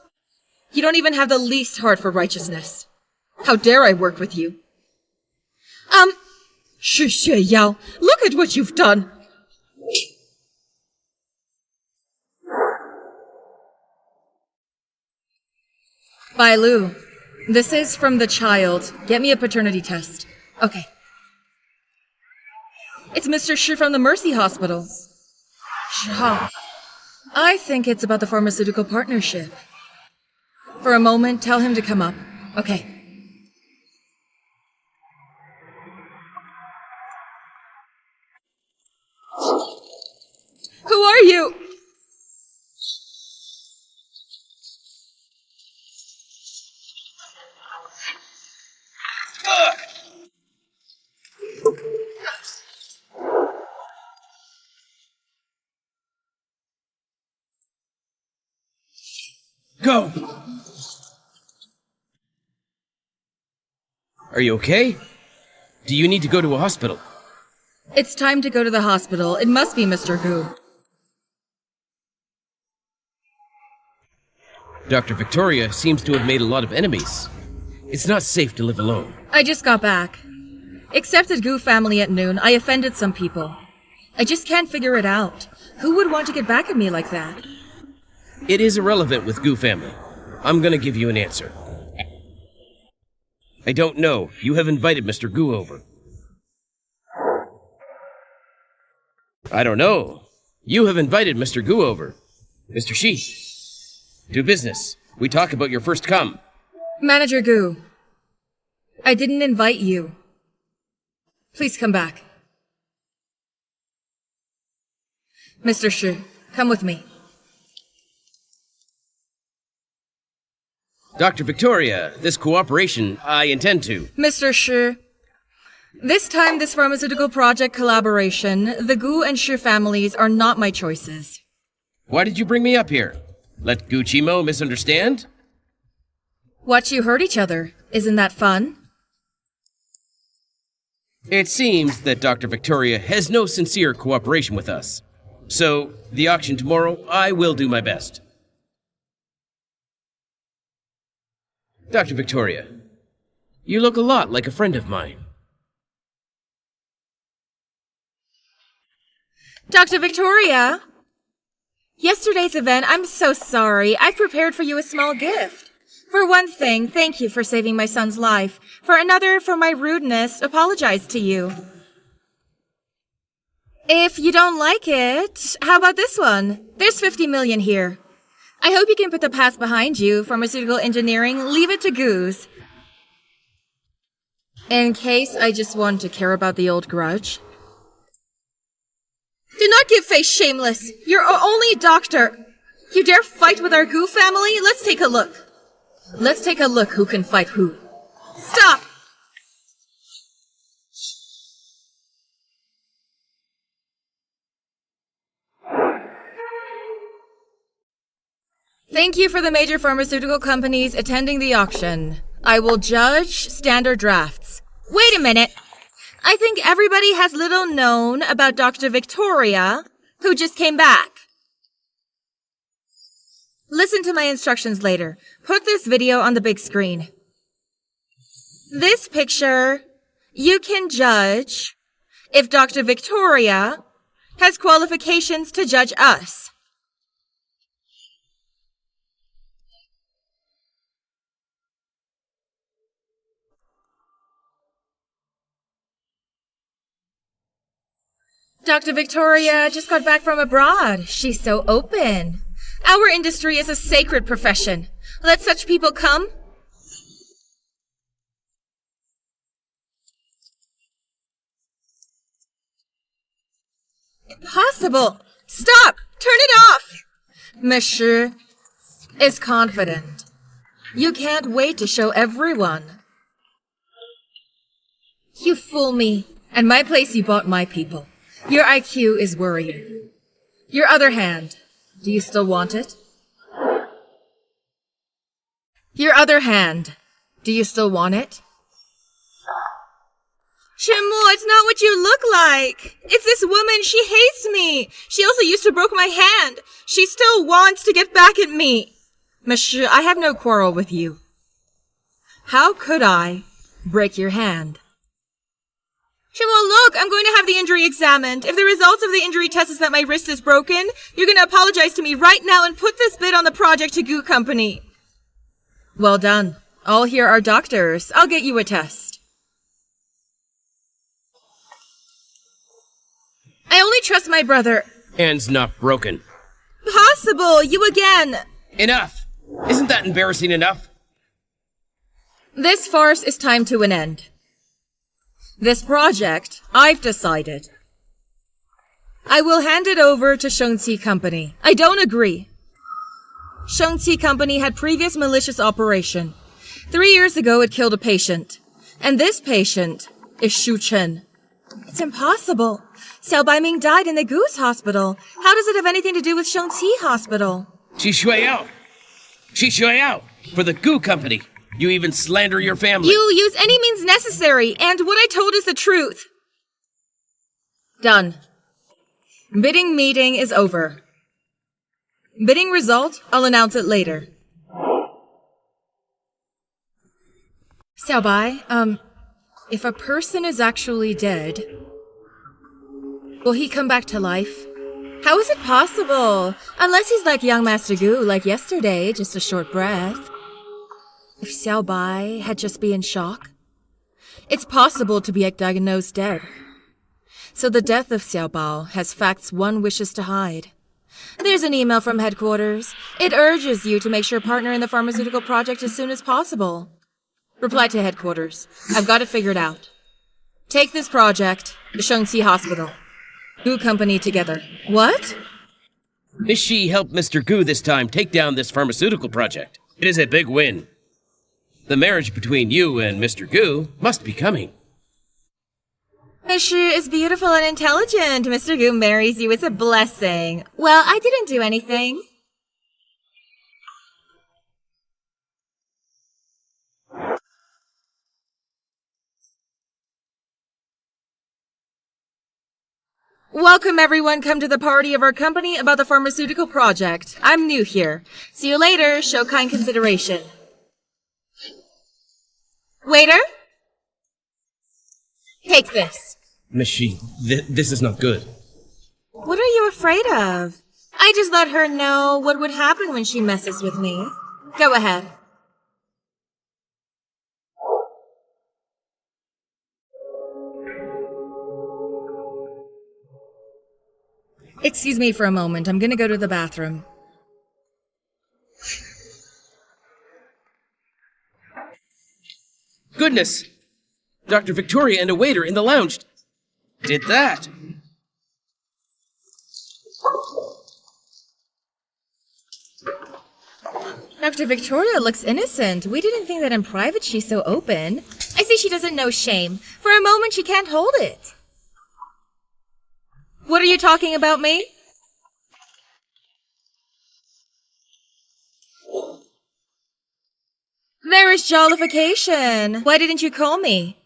You don't even have the least heart for righteousness. How dare I work with you? Shi Xue Yao, look at what you've done. Bai Lu, this is from the child. Get me a paternity test. Okay. It's Mr. Shi from the Mercy Hospital. Shah. I think it's about the pharmaceutical partnership. For a moment, tell him to come up. Okay. Who are you? Go! Are you okay? Do you need to go to a hospital? It's time to go to the hospital. It must be Mr. Gu. Dr. Victoria seems to have made a lot of enemies. It's not safe to live alone. I just got back. Accepted Gu family at noon. I offended some people. I just can't figure it out. Who would want to get back at me like that? It is irrelevant with Gu family. I'm gonna give you an answer. I don't know. You have invited Mr. Gu over. I don't know. You have invited Mr. Gu over. Mr. Shi. Do business. We talk about your first come. Manager Gu. I didn't invite you. Please come back. Mr. Shi, come with me. Dr. Victoria, this cooperation, I intend to. Mr. Shi, this time this pharmaceutical project collaboration, the Gu and Shi families are not my choices. Why did you bring me up here? Let Gu Chimo misunderstand? Watch you hurt each other. Isn't that fun? It seems that Dr. Victoria has no sincere cooperation with us. So, the auction tomorrow, I will do my best. Dr. Victoria, you look a lot like a friend of mine. Dr. Victoria? Yesterday's event, I'm so sorry. I've prepared for you a small gift. For one thing, thank you for saving my son's life. For another, for my rudeness, apologize to you. If you don't like it, how about this one? There's 50 million here. I hope you can put the past behind you. Pharmaceutical engineering, leave it to Goose. In case I just want to care about the old grudge. Do not give face, shameless. You're only a doctor. You dare fight with our Gu family? Let's take a look. Let's take a look who can fight who. Stop! Thank you for the major pharmaceutical companies attending the auction. I will judge standard drafts. Wait a minute. I think everybody has little known about Dr. Victoria, who just came back. Listen to my instructions later. Put this video on the big screen. This picture, you can judge if Dr. Victoria has qualifications to judge us. Dr. Victoria just got back from abroad. She's so open. Our industry is a sacred profession. Let such people come. Impossible! Stop! Turn it off! Monsieur is confident. You can't wait to show everyone. You fool me. At my place, you bought my people. Your IQ is worrying. Your other hand, do you still want it? Your other hand, do you still want it? Shimu, it's not what you look like. It's this woman. She hates me. She also used to broke my hand. She still wants to get back at me. Monsieur, I have no quarrel with you. How could I break your hand? Shimu, look, I'm going to have the injury examined. If the results of the injury test is that my wrist is broken, you're going to apologize to me right now and put this bid on the project to Gu Company. Well done. All here are doctors. I'll get you a test. I only trust my brother. Hand's not broken. Possible. You again. Enough! Isn't that embarrassing enough? This farce is time to an end. This project, I've decided. I will hand it over to Shengqi Company. I don't agree. Shengqi Company had previous malicious operation. 3 years ago, it killed a patient. And this patient is Shu Chen. It's impossible. Xiao Baiming died in the Goose Hospital. How does it have anything to do with Shengqi Hospital? Xi Shuiyao! Xi Shuiyao! For the Gu Company! You even slander your family! You use any means necessary, and what I told is the truth. Done. Bidding meeting is over. Bidding result, I'll announce it later. Xiaobai, if a person is actually dead, will he come back to life? How is it possible? Unless he's like young Master Gu, like yesterday, just a short breath. If Xiaobai had just been in shock, it's possible to be diagnosed dead. So the death of Xiaobao has facts one wishes to hide. There's an email from headquarters. It urges you to make sure partner in the pharmaceutical project as soon as possible. Reply to headquarters. I've got it figured out. Take this project, the Shengqi Hospital. Gu Company together. What? Miss Shi helped Mr. Gu this time take down this pharmaceutical project. It is a big win. The marriage between you and Mr. Gu must be coming. Miss Shi is beautiful and intelligent. Mr. Gu marries you. It's a blessing. Well, I didn't do anything. Welcome everyone, come to the party of our company about the pharmaceutical project. I'm new here. See you later, show kind consideration. Waiter? Take this. Miss Shi, this is not good. What are you afraid of? I just let her know what would happen when she messes with me. Go ahead. Excuse me for a moment. I'm gonna go to the bathroom. Goodness! Dr. Victoria and a waiter in the lounge did that. Dr. Victoria looks innocent. We didn't think that in private she's so open. I see she doesn't know shame. For a moment she can't hold it. What are you talking about me? There is jollification. Why didn't you call me?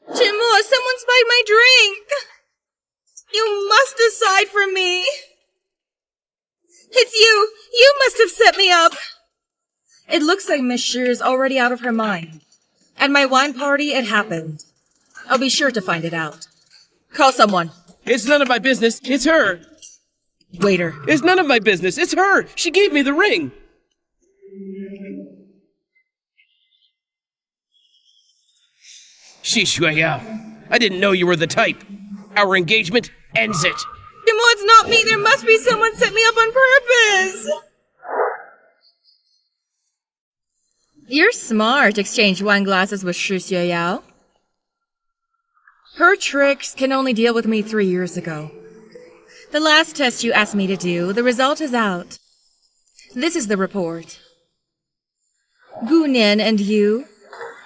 Chimo, someone spiked my drink. You must decide for me. It's you. You must have set me up. It looks like Miss Shu is already out of her mind. At my wine party, it happened. I'll be sure to find it out. Call someone. It's none of my business. It's her. Waiter. It's none of my business. It's her. She gave me the ring. Shishuaya, I didn't know you were the type. Our engagement ends it. Chimo, it's not me. There must be someone set me up on purpose. You're smart. Exchange wine glasses with Shu Xueyao. Her tricks can only deal with me 3 years ago. The last test you asked me to do, the result is out. This is the report. Gu Nian and you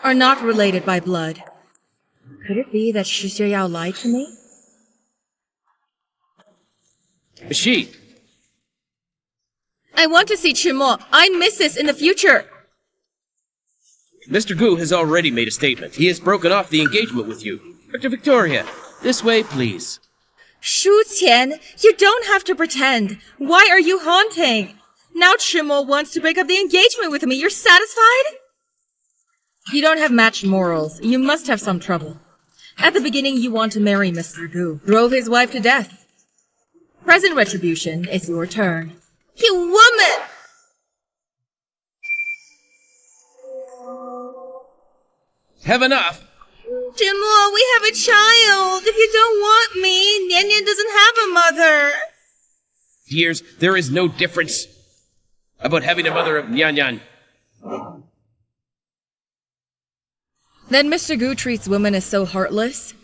are not related by blood. Could it be that Shu Xueyao lied to me? She. I want to see Chimo. I miss this in the future. Mr. Gu has already made a statement. He has broken off the engagement with you. Dr. Victoria, this way, please. Shu Qian, you don't have to pretend. Why are you haunting? Now Chimo wants to break up the engagement with me. You're satisfied? You don't have matched morals. You must have some trouble. At the beginning, you want to marry Mr. Gu. Drove his wife to death. Present retribution is your turn. You woman! Have enough. Chimo, we have a child. If you don't want me, Nian Nian doesn't have a mother. Years, there is no difference about having a mother of Nyan Nyan. Then Mr. Gu treats women as so heartless.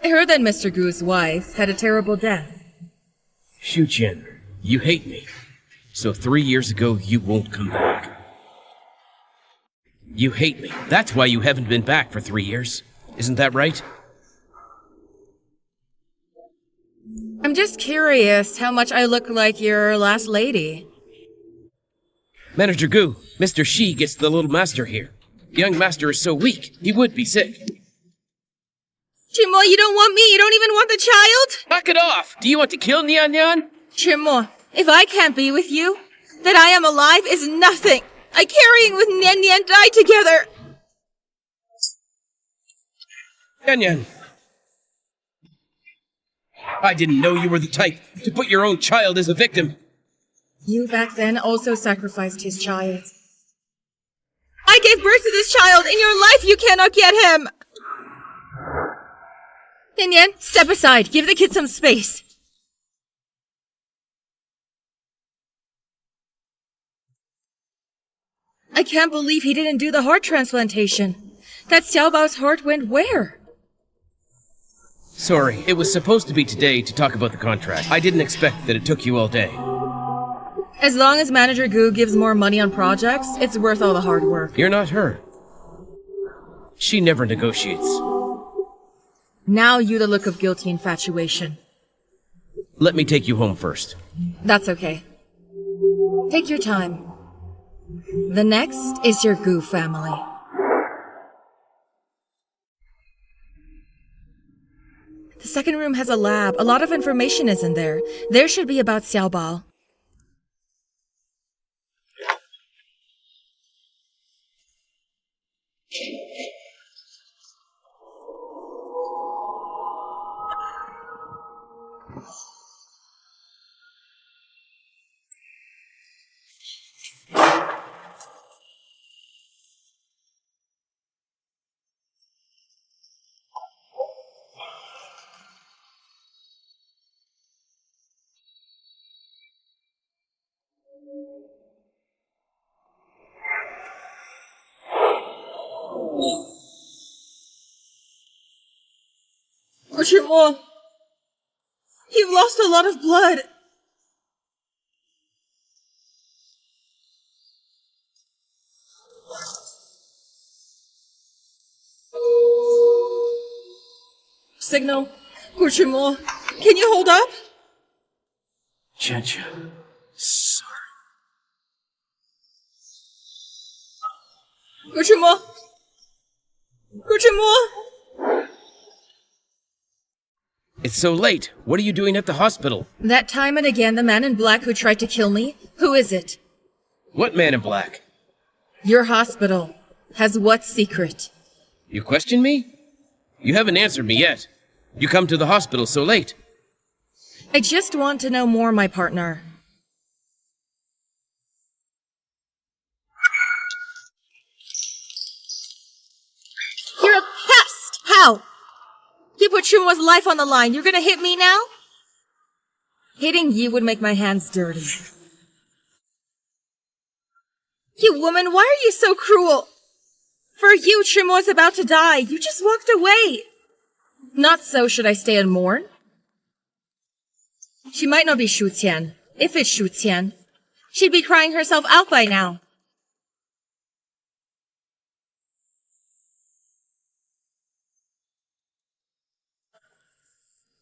I heard that Mr. Gu's wife had a terrible death. Shu Qian, you hate me. So 3 years ago, you won't come back. You hate me. That's why you haven't been back for 3 years. Isn't that right? I'm just curious how much I look like your last lady. Manager Gu, Mr. Shi gets the little master here. The young master is so weak, he would be sick. Chimo, you don't want me. You don't even want the child? Knock it off! Do you want to kill Nyan Nyan? Chimo, if I can't be with you, that I am alive is nothing. I carrying with Nian Nian die together. Nyan Nyan. I didn't know you were the type to put your own child as a victim. You back then also sacrificed his child. I gave birth to this child. In your life, you cannot get him. Nian Nian, step aside. Give the kid some space. I can't believe he didn't do the heart transplantation. That Xiaobao's heart went where? Sorry, it was supposed to be today to talk about the contract. I didn't expect that it took you all day. As long as Manager Gu gives more money on projects, it's worth all the hard work. You're not her. She never negotiates. Now you the look of guilty infatuation. Let me take you home first. That's okay. Take your time. The next is your Gu family. The second room has a lab. A lot of information is in there. There should be about Xiaobao. Guillermo, you've lost a lot of blood. Signal. Guillermo, can you hold up? Chencha. Sorry. Guillermo. Guillermo. It's so late. What are you doing at the hospital? That time and again, the man in black who tried to kill me. Who is it? What man in black? Your hospital has what secret? You question me? You haven't answered me yet. You come to the hospital so late. I just want to know more, my partner. You're a pest! How? You put Shumo's life on the line. You're gonna hit me now? Hitting you would make my hands dirty. You woman, why are you so cruel? For you, Shumo's about to die. You just walked away. Not so should I stay and mourn. She might not be Shu Qian. If it's Shu Qian, she'd be crying herself out by now.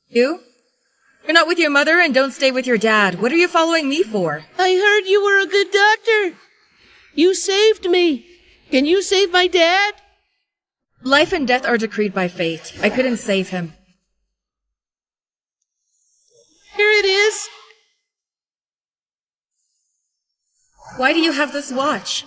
You? You're not with your mother and don't stay with your dad. What are you following me for? I heard you were a good doctor. You saved me. Can you save my dad? Life and death are decreed by fate. I couldn't save him. Here it is. Why do you have this watch?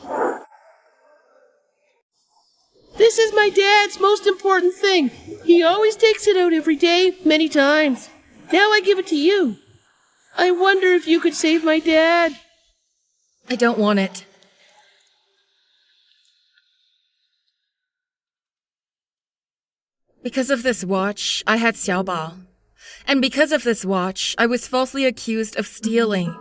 This is my dad's most important thing. He always takes it out every day, many times. Now I give it to you. I wonder if you could save my dad. I don't want it. Because of this watch, I had Xiaobao. And because of this watch, I was falsely accused of stealing.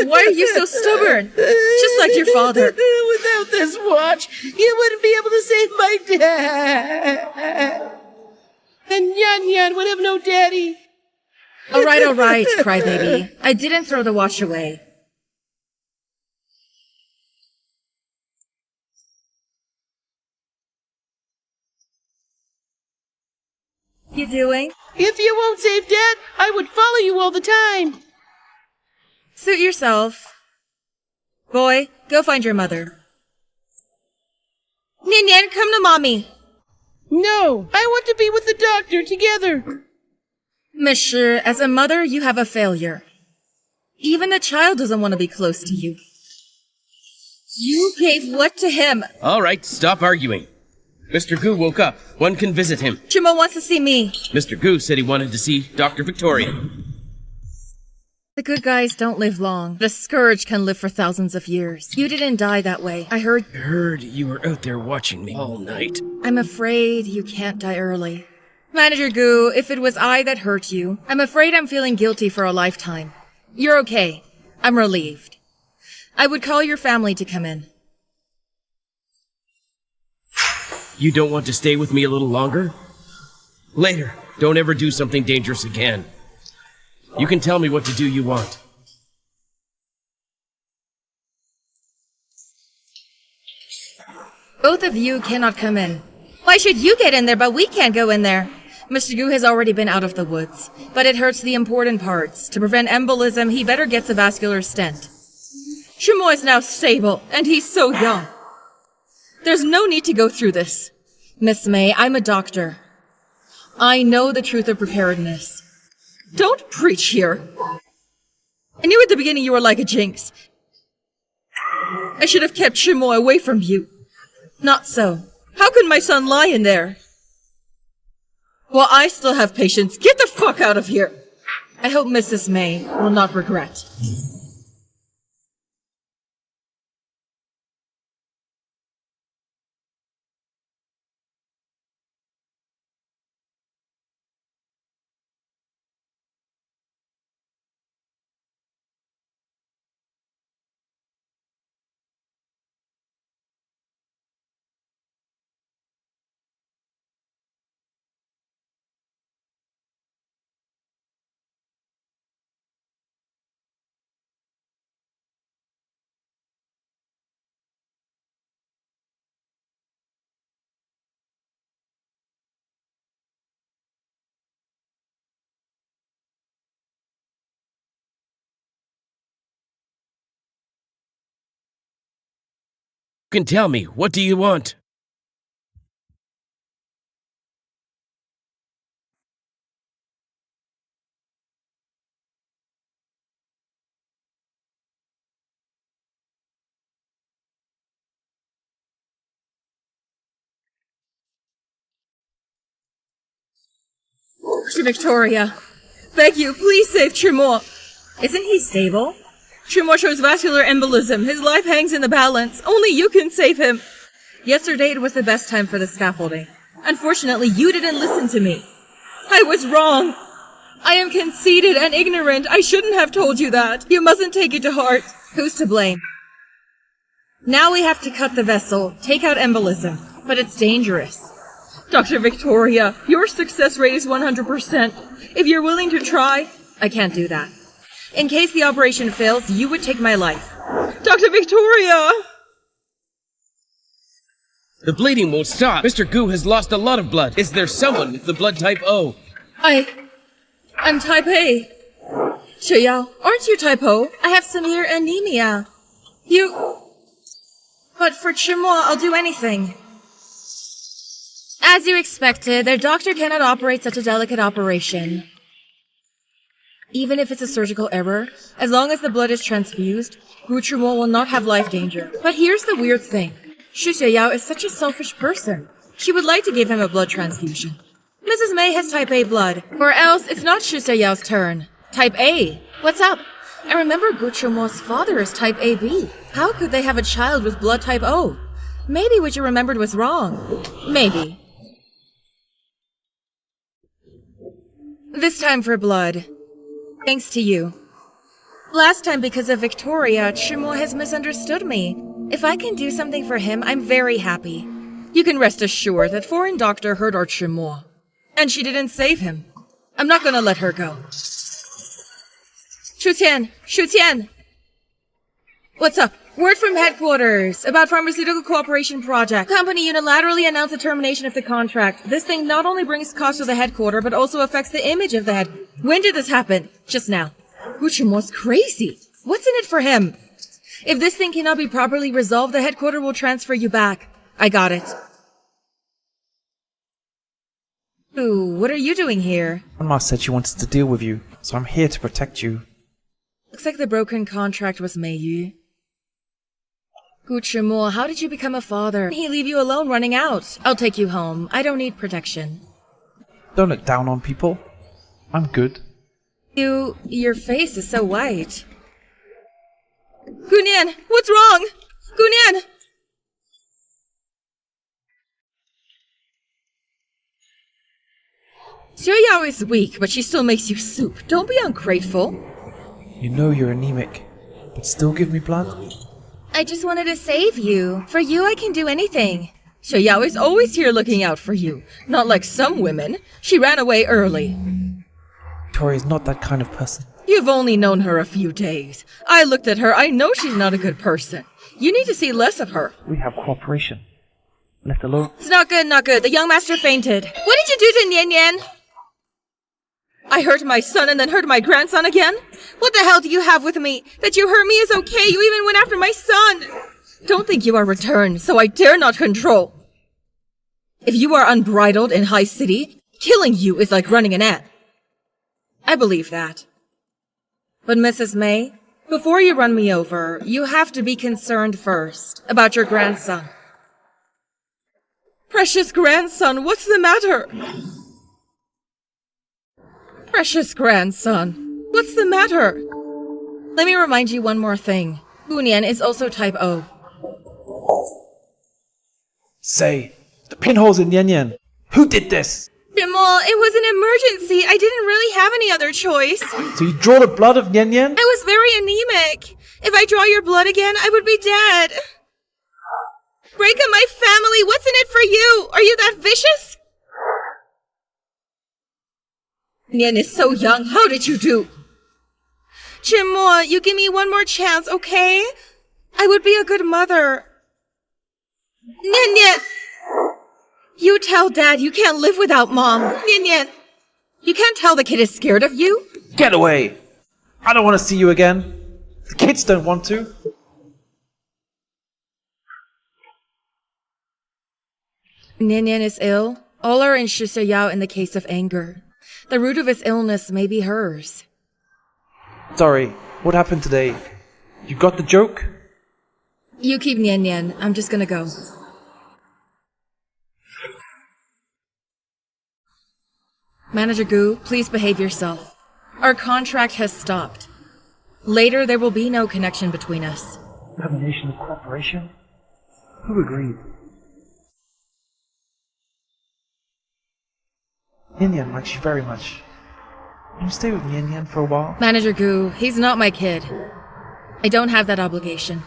Why are you so stubborn? Just like your father. Without this watch, you wouldn't be able to save my dad. And Yan Yan would have no daddy. All right, crybaby. I didn't throw the watch away. You doing? If you won't save Dad, I would follow you all the time. Suit yourself. Boy, go find your mother. Nian Nian, come to mommy. No, I want to be with the doctor together. Monsieur, as a mother, you have a failure. Even the child doesn't want to be close to you. You gave what to him? All right, stop arguing. Mr. Gu woke up. One can visit him. Chimo wants to see me. Mr. Gu said he wanted to see Dr. Victoria. The good guys don't live long, but a scourge can live for thousands of years. You didn't die that way. I heard You were out there watching me all night. I'm afraid you can't die early. Manager Gu, if it was I that hurt you, I'm afraid I'm feeling guilty for a lifetime. You're okay. I'm relieved. I would call your family to come in. You don't want to stay with me a little longer? Later. Don't ever do something dangerous again. You can tell me what to do you want. Both of you cannot come in. Why should you get in there, but we can't go in there? Mr. Gu has already been out of the woods, but it hurts the important parts. To prevent embolism, he better gets a vascular stent. Chimo is now stable, and he's so young. There's no need to go through this. Miss May, I'm a doctor. I know the truth of preparedness. Don't preach here. I knew at the beginning you were like a jinx. I should have kept Chimo away from you. Not so. How could my son lie in there? Well, I still have patience. Get the fuck out of here. I hope Mrs. May will not regret. You can tell me, what do you want? Victoria, beg you, please save Tremor. Isn't he stable? Tremor shows vascular embolism. His life hangs in the balance. Only you can save him. Yesterday it was the best time for the scaffolding. Unfortunately, you didn't listen to me. I was wrong. I am conceited and ignorant. I shouldn't have told you that. You mustn't take it to heart. Who's to blame? Now we have to cut the vessel, take out embolism, but it's dangerous. Dr. Victoria, your success rate is 100%. If you're willing to try, I can't do that. In case the operation fails, you would take my life. Dr. Victoria! The bleeding won't stop. Mr. Gu has lost a lot of blood. Is there someone with the blood type O? I'm type A. Shuyao, aren't you type O? I have severe anemia. But for Tremor, I'll do anything. As you expected, their doctor cannot operate such a delicate operation. Even if it's a surgical error, as long as the blood is transfused, Gu Tremor will not have life danger. But here's the weird thing. Xu Xiaoyao is such a selfish person. She would like to give him a blood transfusion. Mrs. May has type A blood, or else it's not Xu Xiaoyao's turn. Type A. What's up? I remember Gu Tremor's father is type AB. How could they have a child with blood type O? Maybe what you remembered was wrong. Maybe. This time for blood. Thanks to you. Last time, because of Victoria, Tremor has misunderstood me. If I can do something for him, I'm very happy. You can rest assured that foreign doctor hurt our Tremor. And she didn't save him. I'm not gonna let her go. Shu Tian! What's up? Word from headquarters about pharmaceutical cooperation project. Company unilaterally announced the termination of the contract. This thing not only brings cost to the headquarters, but also affects the image of the head. When did this happen? Just now. Gu Tremor's crazy. What's in it for him? If this thing cannot be properly resolved, the headquarters will transfer you back. I got it. Ooh, what are you doing here? Grandma said she wanted to deal with you, so I'm here to protect you. Looks like the broken contract was Mei Yu. Gu Tremor, how did you become a father? He leave you alone running out. I'll take you home. I don't need protection. Don't look down on people. I'm good. Your face is so white. Gunian, what's wrong? Gunian! Xiaoyao is weak, but she still makes you soup. Don't be ungrateful. You know you're anemic, but still give me blood? I just wanted to save you. For you, I can do anything. Xiaoyao is always here looking out for you. Not like some women. She ran away early. Victoria's not that kind of person. You've only known her a few days. I looked at her. I know she's not a good person. You need to see less of her. We have cooperation. Left alone. It's not good, not good. The young master fainted. What did you do to Nian Nian? I hurt my son and then hurt my grandson again? What the hell do you have with me? That you hurt me is okay. You even went after my son. Don't think you are returned, so I dare not control. If you are unbridled in High City, killing you is like running an ant. I believe that. But Mrs. May, before you run me over, you have to be concerned first about your grandson. Precious grandson, what's the matter? Precious grandson, what's the matter? Let me remind you one more thing. Gunian is also type O. Say, the pinholes in Yan Yan. Who did this? Jamal, it was an emergency. I didn't really have any other choice. So you draw the blood of Yan Yan? I was very anemic. If I draw your blood again, I would be dead. Break up my family. What's in it for you? Are you that vicious? Nian is so young. How did you do? Chimo, you give me one more chance, okay? I would be a good mother. Nian Nian! You tell Dad you can't live without Mom. Nian Nian! You can't tell the kid is scared of you? Get away! I don't want to see you again. The kids don't want to. Nian Nian is ill. All are in Shisha in the case of anger. The root of his illness may be hers. Sorry, what happened today? You got the joke? You keep Nian Nian. I'm just gonna go. Manager Gu, please behave yourself. Our contract has stopped. Later, there will be no connection between us. Termination of cooperation? Who agreed? Nian Nian likes you very much. Can you stay with Nian Nian for a while? Manager Gu, he's not my kid. I don't have that obligation.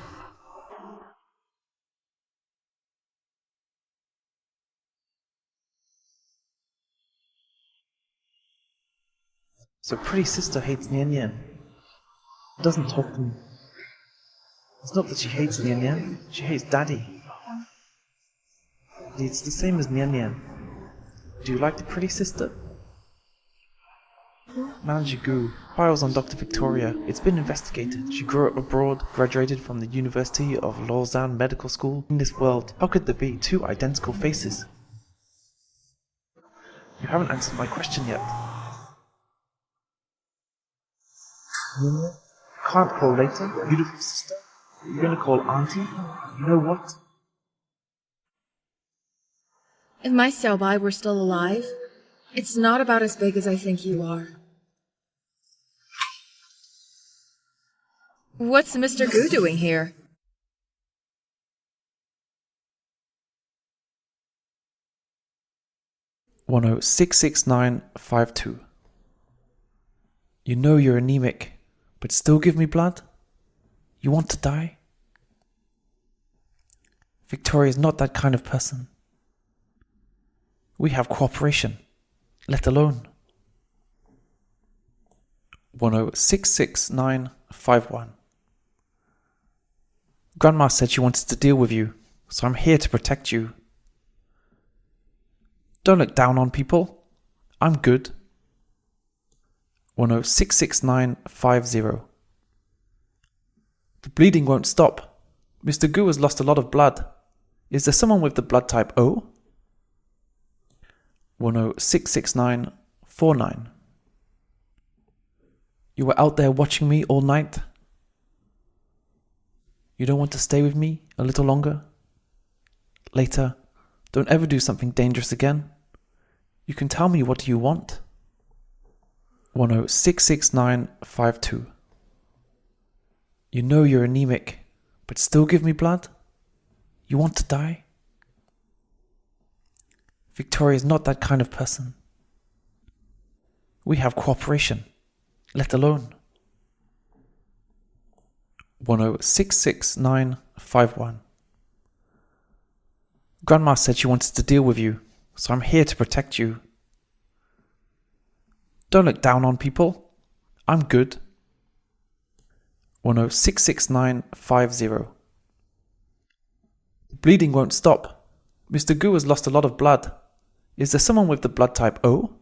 So pretty sister hates Nian Nian. Doesn't talk to me. It's not that she hates Nian Nian, she hates Daddy. It's the same as Nian Nian. Do you like the pretty sister? Manager Gu, files on Dr. Victoria. It's been investigated. She grew up abroad, graduated from the University of Lausanne Medical School. In this world, how could there be two identical faces? You haven't answered my question yet. Can't call later, beautiful sister. You're gonna call auntie? You know what? If my Xiaobai were still alive, it's not about as big as I think you are. What's Mr. Gu doing here? (10666952). You know you're anemic, but still give me blood? You want to die? Victoria's not that kind of person. We have cooperation, let alone. 10666951. Grandma said she wanted to deal with you, so I'm here to protect you. Don't look down on people. I'm good. 10666950. The bleeding won't stop. Mr. Gu has lost a lot of blood. Is there someone with the blood type O? 10666949. You were out there watching me all night. You don't want to stay with me a little longer? Later, don't ever do something dangerous again. You can tell me, what do you want? 10666952. You know you're anemic, but still give me blood? You want to die? Victoria's not that kind of person. We have cooperation, let alone. 10666951. Grandma said she wanted to deal with you, so I'm here to protect you. Don't look down on people. I'm good. 10666950. The bleeding won't stop. Mr. Gu has lost a lot of blood. Is there someone with the blood type O?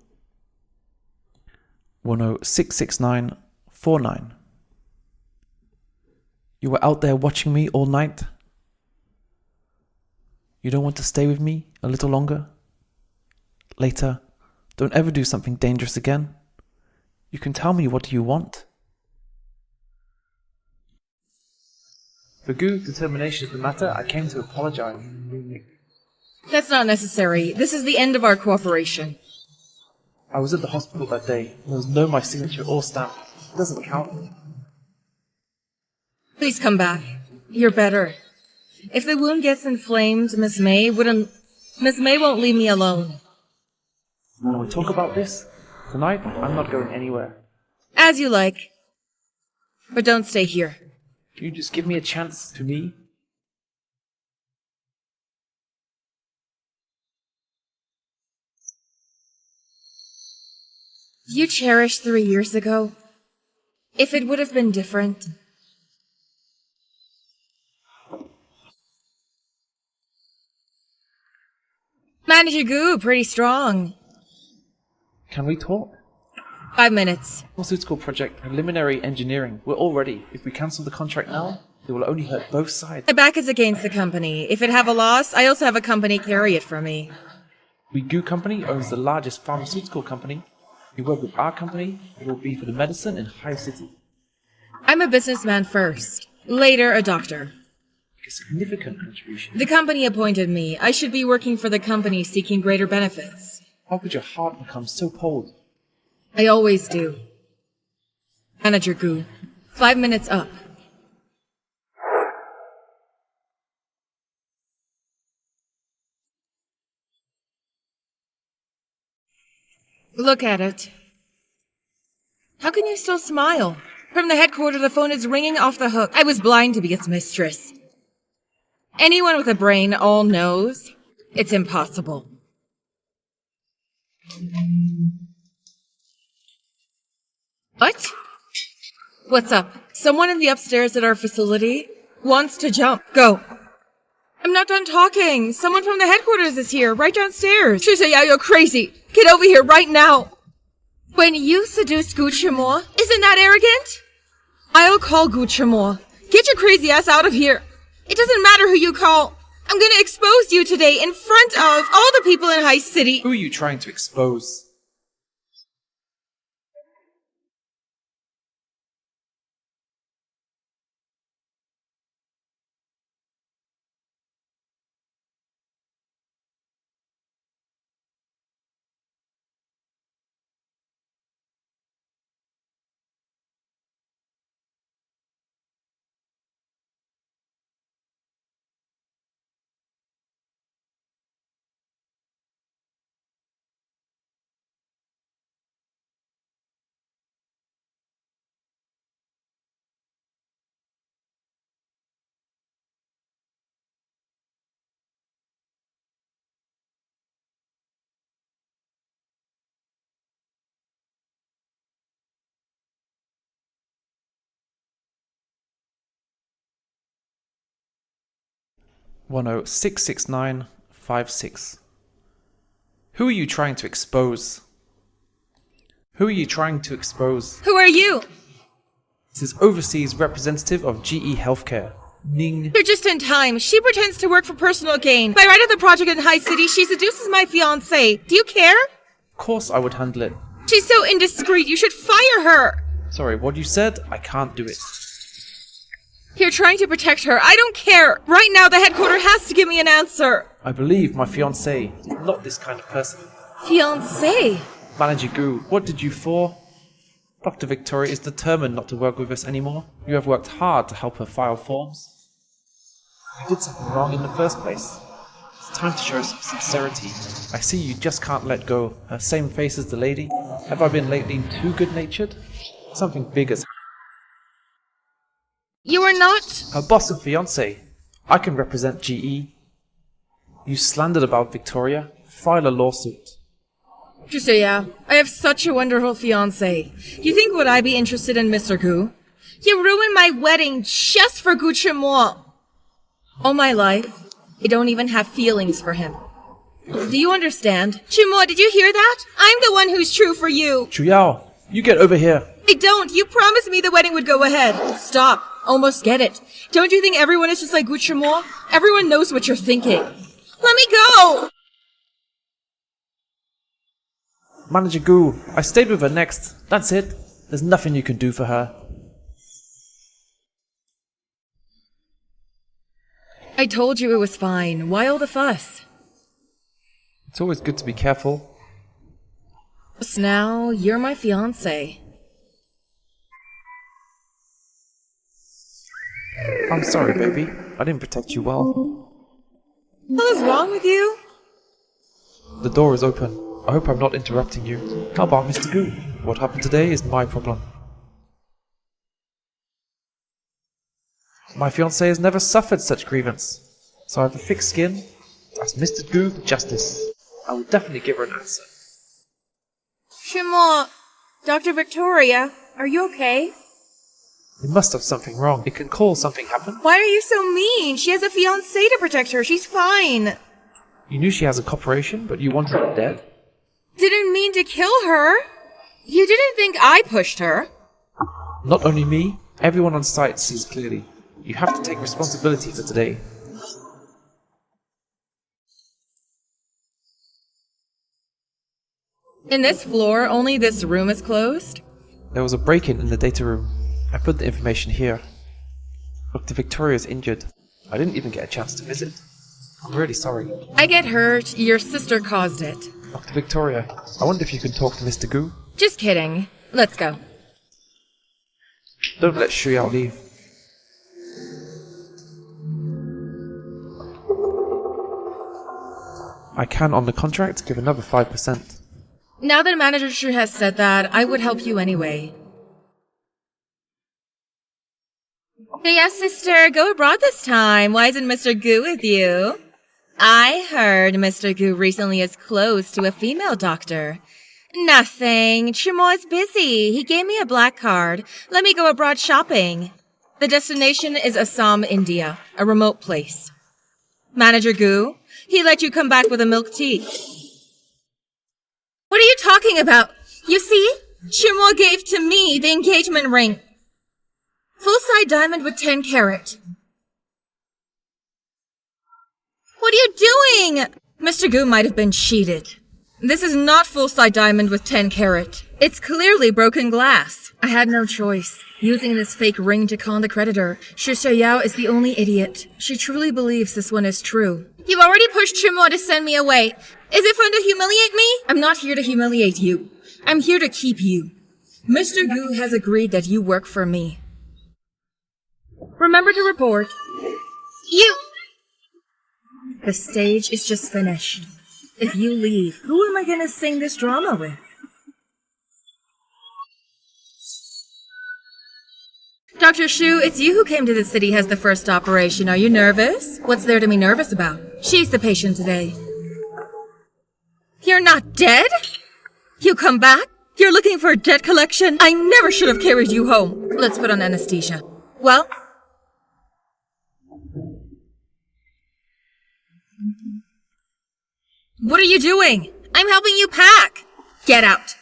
10666949. You were out there watching me all night. You don't want to stay with me a little longer? Later, don't ever do something dangerous again. You can tell me, what do you want? For Gu's determination of the matter, I came to apologize. That's not necessary. This is the end of our cooperation. I was at the hospital that day. There was no my signature or stamp. It doesn't count. Please come back. You're better. If the wound gets inflamed, Miss May won't leave me alone. When we talk about this? Tonight, I'm not going anywhere. As you like. But don't stay here. Can you just give me a chance to me? You cherished 3 years ago. If it would have been different. Manager Gu, pretty strong. Can we talk? 5 minutes. Pharmaceutical project preliminary engineering. We're all ready. If we cancel the contract now, It will only hurt both sides. My back is against the company. If it have a loss, I also have a company carry it for me. Goo Company owns the largest pharmaceutical company. If you work with our company, it will be for the medicine in High City. I'm a businessman first, later a doctor. A significant contribution. The company appointed me. I should be working for the company seeking greater benefits. How could your heart become so cold? I always do. Manager Goo, 5 minutes up. Look at it. How can you still smile? From the headquarters, the phone is ringing off the hook. I was blind to be its mistress. Anyone with a brain all knows it's impossible. What? What's up? Someone in the upstairs at our facility wants to jump. Go. I'm not done talking. Someone from the headquarters is here, right downstairs. Shusaya, you're crazy. Get over here right now. When you seduced Gucci-Moore, isn't that arrogant? I'll call Gucci-Moore. Get your crazy ass out of here. It doesn't matter who you call. I'm gonna expose you today in front of all the people in High City. Who are you trying to expose? One 66956. Who are you trying to expose? Who are you trying to expose? Who are you? This is overseas representative of GE Healthcare. Ning. You're just in time. She pretends to work for personal gain. By right of the project in High City, she seduces my fiancé. Do you care? Of course I would handle it. She's so indiscreet. You should fire her. Sorry, what you said? I can't do it. You're trying to protect her. I don't care. Right now, the headquarters has to give me an answer. I believe my fiancé is not this kind of person. Fiancé? Manager Goo, what did you for? Dr. Victoria is determined not to work with us anymore. You have worked hard to help her file forms. You did something wrong in the first place. It's time to show some sincerity. I see you just can't let go. Her same face as the lady. Have I been lately too good-natured? Something big has happened. You are not... Her boss and fiancé. I can represent GE. You slandered about Victoria. File a lawsuit. Jusuya, I have such a wonderful fiancé. You think would I be interested in Mr. Gu? You ruined my wedding just for Gu Chimois. All my life, I don't even have feelings for him. Do you understand? Chimois, did you hear that? I'm the one who's true for you. Chuyao, you get over here. I don't. You promised me the wedding would go ahead. Stop. Almost get it. Don't you think everyone is just like Gu Chimois? Everyone knows what you're thinking. Let me go! Manager Goo, I stayed with her next. That's it. There's nothing you can do for her. I told you it was fine. Why all the fuss? It's always good to be careful. Just now, you're my fiancé. I'm sorry, baby. I didn't protect you well. What is wrong with you? The door is open. I hope I'm not interrupting you. How about Mr. Goo? What happened today is my problem. My fiancé has never suffered such grievance, so I have a thick skin to ask Mr. Goo for justice. I will definitely give her an answer. Chimois, Dr. Victoria, are you okay? You must have something wrong. It can call something happen. Why are you so mean? She has a fiancé to protect her. She's fine. You knew she has a corporation, but you wanted her dead? Didn't mean to kill her. You didn't think I pushed her. Not only me, everyone on site sees clearly. You have to take responsibility for today. In this floor, only this room is closed? There was a break-in in the data room. I put the information here. Dr. Victoria's injured. I didn't even get a chance to visit. I'm really sorry. I get hurt. Your sister caused it. Dr. Victoria, I wonder if you can talk to Mr. Gu? Just kidding. Let's go. Don't let Shu Yao leave. I can, on the contract, give another 5%. Now that Manager Shu has said that, I would help you anyway. Yes, sister, go abroad this time. Why isn't Mr. Gu with you? I heard Mr. Gu recently is close to a female doctor. Nothing. Chimo is busy. He gave me a black card. Let me go abroad shopping. The destination is Assam, India, a remote place. Manager Gu, he let you come back with a milk tea. What are you talking about? You see? Chimo gave to me the engagement ring. Full-side diamond with 10 carat. What are you doing? Mr. Gu might have been cheated. This is not full-side diamond with 10 carat. It's clearly broken glass. I had no choice. Using this fake ring to con the creditor. Shu Xiaoyao is the only idiot. She truly believes this one is true. You've already pushed Chimo to send me away. Is it fun to humiliate me? I'm not here to humiliate you. I'm here to keep you. Mr. Gu has agreed that you work for me. Remember to report. You... The stage is just finished. If you leave, who am I gonna sing this drama with? Dr. Shu, it's you who came to the city as the first operation. Are you nervous? What's there to be nervous about? She's the patient today. You're not dead? You come back? You're looking for a debt collection? I never should have carried you home. Let's put on anesthesia. Well? What are you doing? I'm helping you pack. Get out.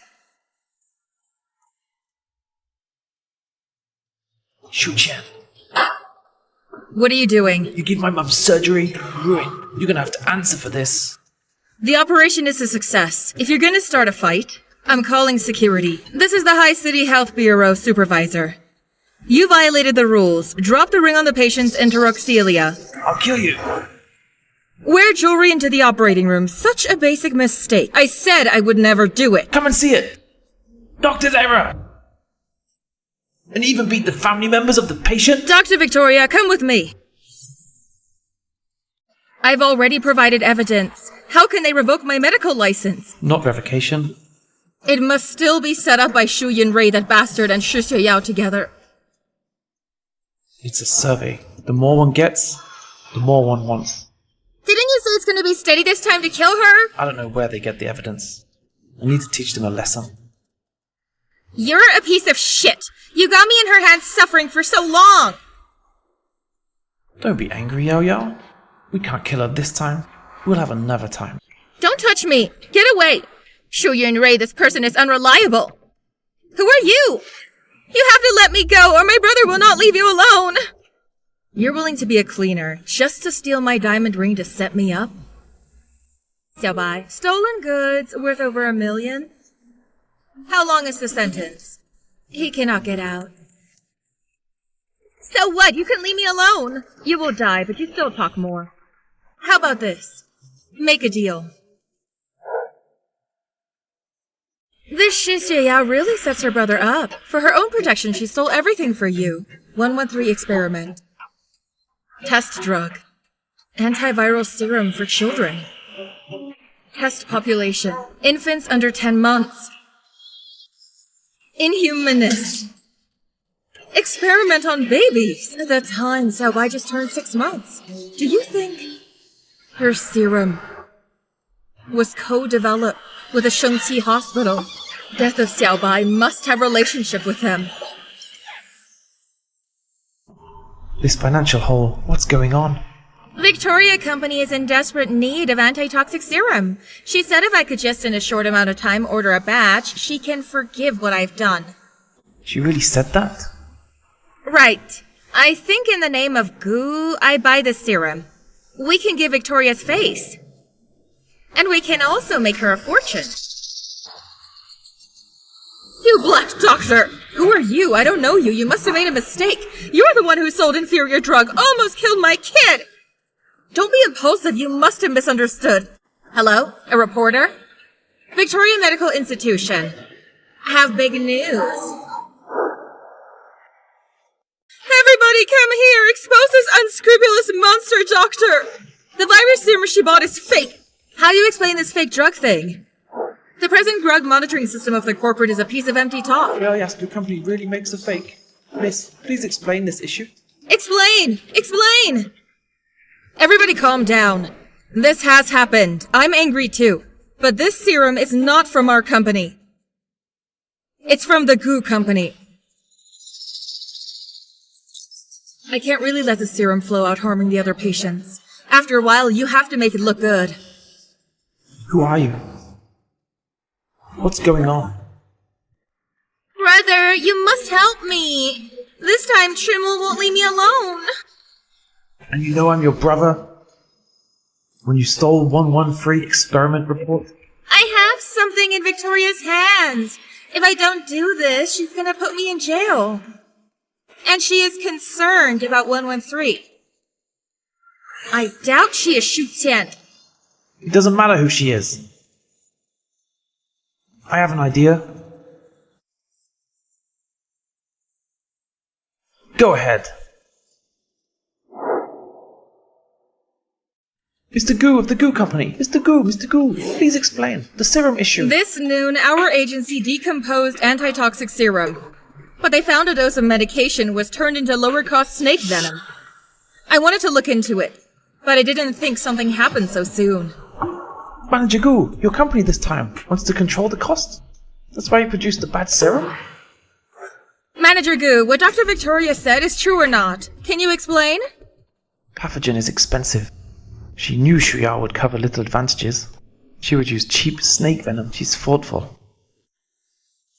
Shu Chen, What are you doing? you give my mum surgery? Ruin. You're gonna have to answer for this. The operation is a success. If you're gonna start a fight, I'm calling security. This is the High City Health Bureau supervisor. You violated the rules. Drop the ring on the patient's interoxylia. I'll kill you. Wear jewelry into the operating room. Such a basic mistake. I said I would never do it. Come and see it. Doctor's error. And even beat the family members of the patient? Dr. Victoria, come with me. I've already provided evidence. How can they revoke my medical license? Not revocation. It must still be set up by Shu Yunrei, that bastard, and Shu Xiaoyao together. It's a survey. The more one gets, the more one wants. Didn't you say it's gonna be steady this time to kill her? I don't know where they get the evidence. I need to teach them a lesson. You're a piece of shit. You got me in her hands suffering for so long. Don't be angry, Yao Yao. We can't kill her this time. We'll have another time. Don't touch me. Get away. Shu Yunrei, this person is unreliable. Who are you? You have to let me go or my brother will not leave you alone. You're willing to be a cleaner just to steal my diamond ring to set me up? Xiaobai, stolen goods worth over $1 million? How long is the sentence? He cannot get out. So what? You can leave me alone. You will die, but you still talk more. How about this? Make a deal. This Shu Xiaoyao really sets her brother up. For her own protection, she stole everything for you. 113 experiment. Test drug. Antiviral serum for children. Test population. Infants under 10 months. Inhumanist. Experiment on babies. At that time, Xiaobai just turned 6 months. Do you think her serum was co-developed with the Shengqi hospital? Death of Xiaobai must have relationship with them. This financial hole, what's going on? Victoria Company is in desperate need of antitoxic serum. She said if I could just in a short amount of time order a batch, she can forgive what I've done. She really said that? Right. I think in the name of goo, I buy this serum. We can give Victoria's face. And we can also make her a fortune. You black doctor! Who are you? I don't know you. You must have made a mistake. You're the one who sold inferior drug, almost killed my kid! Don't be impulsive. You must have misunderstood. Hello? A reporter? Victoria Medical Institution. Have big news. Everybody come here! Expose this unscrupulous monster doctor! The virus serum she bought is fake! How do you explain this fake drug thing? The present drug monitoring system of the corporate is a piece of empty talk. May I ask, your company really makes a fake? Miss, please explain this issue. Explain! Explain! Everybody calm down. This has happened. I'm angry too. But this serum is not from our company. It's from the Goo Company. I can't really let the serum flow out harming the other patients. After a while, you have to make it look good. Who are you? What's going on? Brother, you must help me. This time Trimmel won't leave me alone. And you know I'm your brother? When you stole 113 experiment report? I have something in Victoria's hands. If I don't do this, she's gonna put me in jail. And she is concerned about 113. I doubt she is Shu Qian. It doesn't matter who she is. I have an idea. Go ahead. Mr. Goo of the Goo Company. Mr. Goo, please explain. The serum issue. This noon, our agency decomposed antitoxic serum. But they found a dose of medication was turned into lower-cost snake venom. I wanted to look into it, but I didn't think something happened so soon. Manager Goo, your company this time wants to control the cost. That's why you produced the bad serum? Manager Goo, what Dr. Victoria said is true or not? Can you explain? Pathogen is expensive. She knew Shuya would cover little advantages. She would use cheap snake venom. She's thoughtful.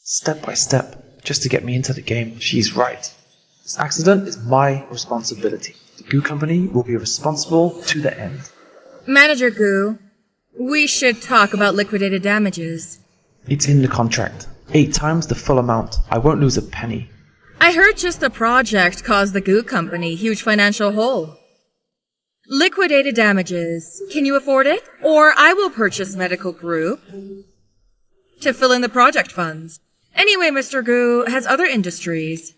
Step by step, just to get me into the game. She's right. This accident is my responsibility. The Goo Company will be responsible to the end. Manager Goo, we should talk about liquidated damages. It's in the contract. 8 times the full amount. I won't lose a penny. I heard just the project caused the Goo Company huge financial hole. Liquidated damages. Can you afford it? Or I will purchase medical group to fill in the project funds. Anyway, Mr. Goo has other industries.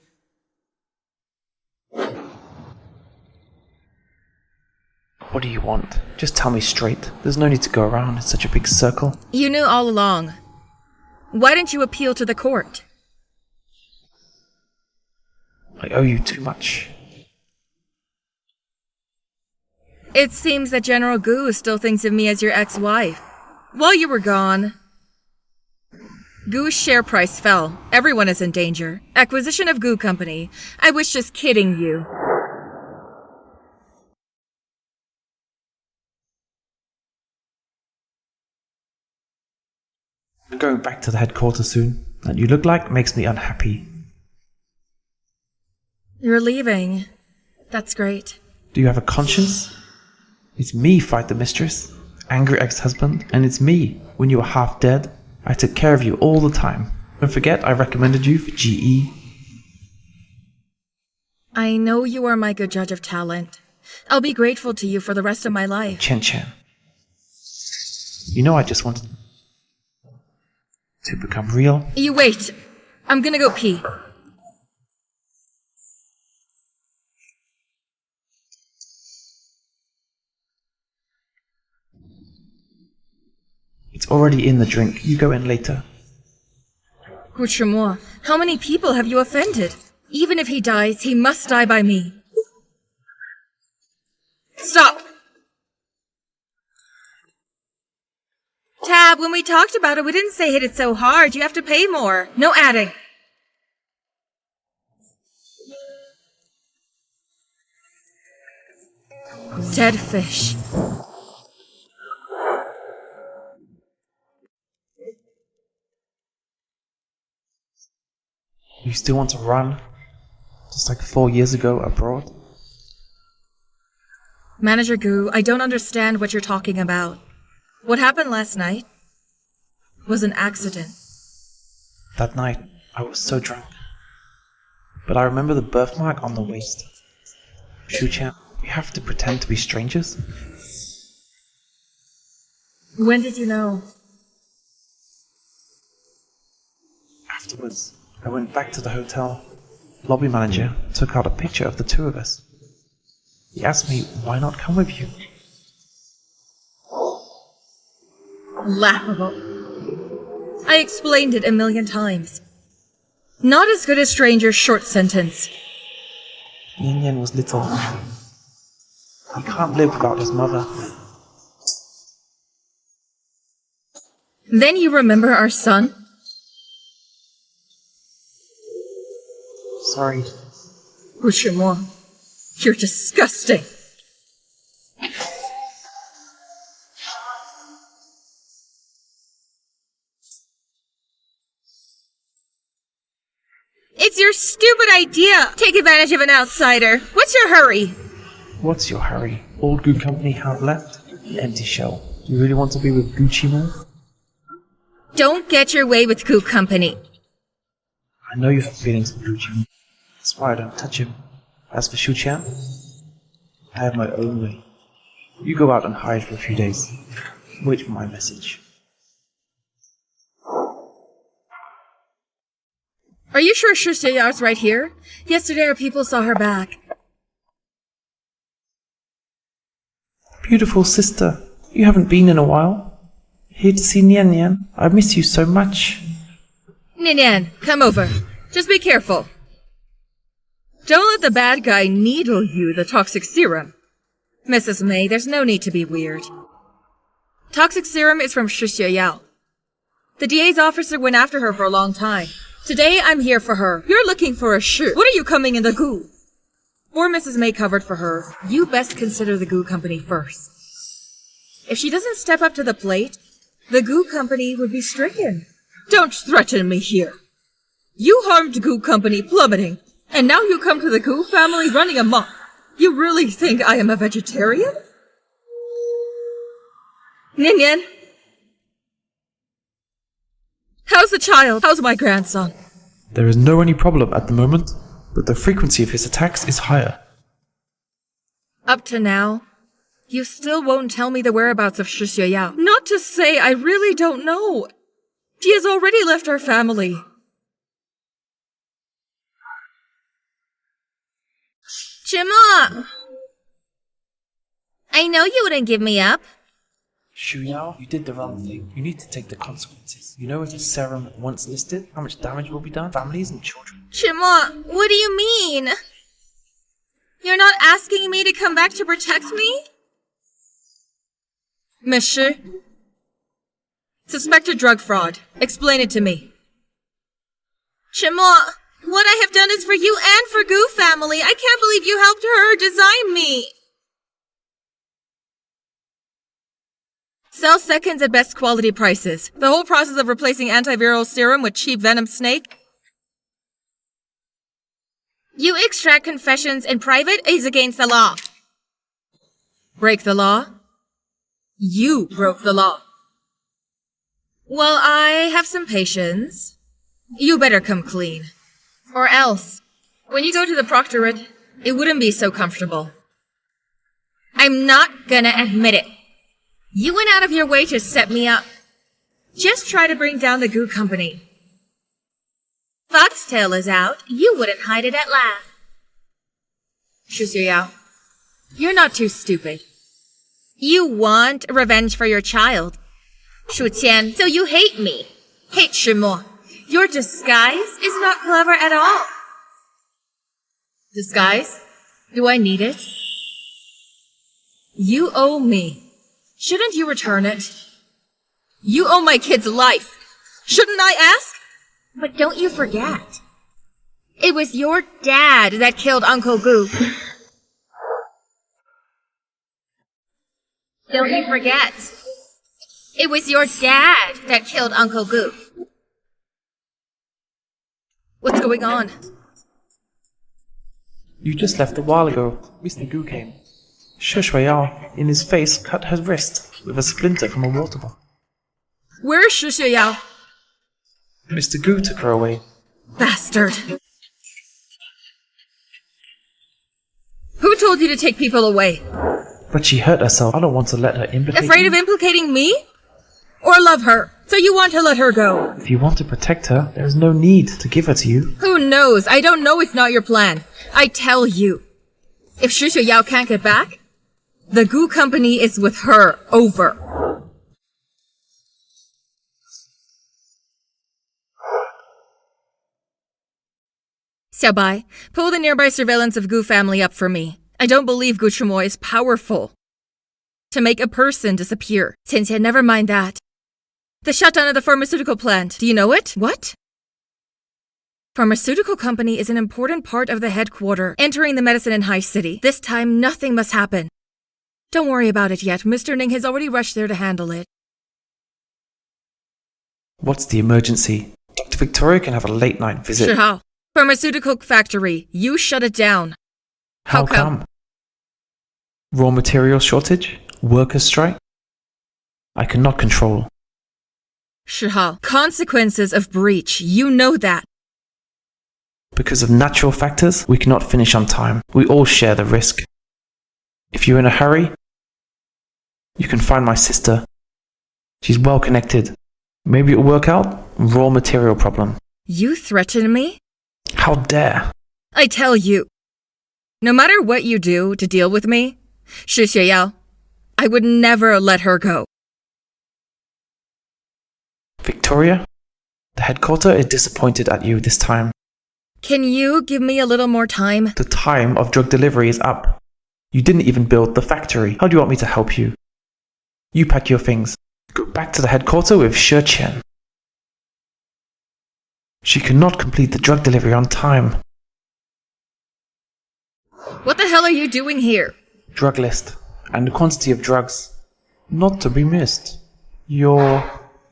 What do you want? Just tell me straight. There's no need to go around in such a big circle. You knew all along. Why didn't you appeal to the court? I owe you too much. It seems that General Goo still thinks of me as your ex-wife. While you were gone, Goo's share price fell. Everyone is in danger. Acquisition of Goo Company. I was just kidding you. I'm going back to the headquarters soon. And you look like makes me unhappy. You're leaving. That's great. Do you have a conscience? It's me fight the mistress, angry ex-husband, and it's me when you were half dead. I took care of you all the time. Don't forget I recommended you for GE. I know you are my good judge of talent. I'll be grateful to you for the rest of my life. Chen Chen. You know I just wanted to become real. You wait. I'm gonna go pee. It's already in the drink. You go in later. Guchimo, how many people have you offended? Even if he dies, he must die by me. Stop! Tab, when we talked about it, we didn't say hit it so hard. You have to pay more. No adding. Dead fish. You still want to run? just like 4 years ago abroad. Manager Gu, I don't understand what you're talking about. What happened last night was an accident. That night, I was so drunk. But I remember the birthmark on the waist. Shu-chan, we have to pretend to be strangers? When did you know? Afterwards, I went back to the hotel. Lobby manager took out a picture of the two of us. He asked me why not come with you. Laughable. I explained it a million times. Not as good as Stranger's short sentence. Yin Yan was little. He can't live without his mother. Then you remember our son? Sorry. Wu, you're disgusting. It's your stupid idea! Take advantage of an outsider. What's your hurry? What's your hurry? All Gu Company have left? An empty shell. You really want to be with Gucci more? Don't get your way with Gu Company. I know you have feelings for Gucci. That's why I don't touch him. As for Shu-chan, I have my own way. You go out and hide for a few days. Wait for my message. Are you sure Shi Xiao's right here? Yesterday our people saw her back. Beautiful sister, you haven't been in a while. Here to see Nian Nian. I miss you so much. Nian, come over. Just be careful. Don't let the bad guy needle you with the toxic serum. Mrs. May, there's no need to be weird. Toxic serum is from Shi Xiao. The DA's officer went after her for a long time. Today I'm here for her. You're looking for a Shi. What are you coming in the Gu? Or Mrs. May covered for her. You best consider the Gu Company first. If she doesn't step up to the plate, the Gu Company would be stricken. Don't threaten me here. You harmed Gu Company plummeting, and now you come to the Gu family running amok. You really think I am a vegetarian? Ninian? How's the child? How's my grandson? There is no any problem at the moment, but the frequency of his attacks is higher. Up to now, you still won't tell me the whereabouts of Shi Xiao. Not to say I really don't know. He has already left our family. Chima! I know you wouldn't give me up. Shu Yao, you did the wrong thing. You need to take the consequences. You know, if the serum once listed, how much damage will be done? Families and children. Chima, what do you mean? You're not asking me to come back to protect me? Monsieur? Suspected drug fraud. Explain it to me. Chima, what I have done is for you and for Gu family. I can't believe you helped her design me. Sell seconds at best quality prices. The whole process of replacing antiviral serum with cheap venom snake. You extract confessions in private is against the law. Break the law? You broke the law. Well, I have some patience. You better come clean. Or else, when you go to the proctorate, it wouldn't be so comfortable. I'm not gonna admit it. You went out of your way to set me up. Just try to bring down the Gu Company. Foxtail is out. You wouldn't hide it at last. Shi Xiao, you're not too stupid. You want revenge for your child. Shu Qian, so you hate me. Hate Shimo. Your disguise is not clever at all. Disguise? Do I need it? You owe me. Shouldn't you return it? You owe my kid's life. Shouldn't I ask? But don't you forget. It was your dad that killed Uncle Gu. Don't you forget. It was your dad that killed Uncle Gu. What's going on? You just left a while ago. Mr. Gu came. Shushwayao, in his face, cut her wrist with a splinter from a water bottle. Where is Shi Yao? Mr. Gu took her away. Bastard. Who told you to take people away? But she hurt herself. I don't want to let her implicate Afraid you. of implicating me? Or love her, so you want to let her go? If you want to protect her, there is no need to give her to you. Who knows? I don't know it's not your plan. I tell you. If Shi Yao can't get back, the Gu company is with her. Over. Xiaobai, pull the nearby surveillance of Gu family up for me. I don't believe Gu Chumo is powerful to make a person disappear. Qianqian, never mind that. The shutdown of the pharmaceutical plant. Do you know it? What? Pharmaceutical company is an important part of the headquarters, entering the medicine in High City. This time, nothing must happen. Don't worry about it yet. Mr. Ning has already rushed there to handle it. What's the emergency? Dr. Victoria can have a late night visit. Shihao, pharmaceutical factory. You shut it down. How come? Raw material shortage? Workers' strike? I cannot control. Shihao, consequences of breach. You know that. Because of natural factors, we cannot finish on time. We all share the risk. If you're in a hurry, you can find my sister. She's well connected. Maybe it'll work out. Raw material problem. You threaten me? How dare! I tell you. No matter what you do to deal with me, Shi Yao, I would never let her go. Victoria, the headquarters is disappointed at you this time. Can you give me a little more time? The time of drug delivery is up. You didn't even build the factory. How do you want me to help you? You pack your things. Go back to the headquarters with Shi Qian. She cannot complete the drug delivery on time. What the hell are you doing here? Drug list and the quantity of drugs. Not to be missed.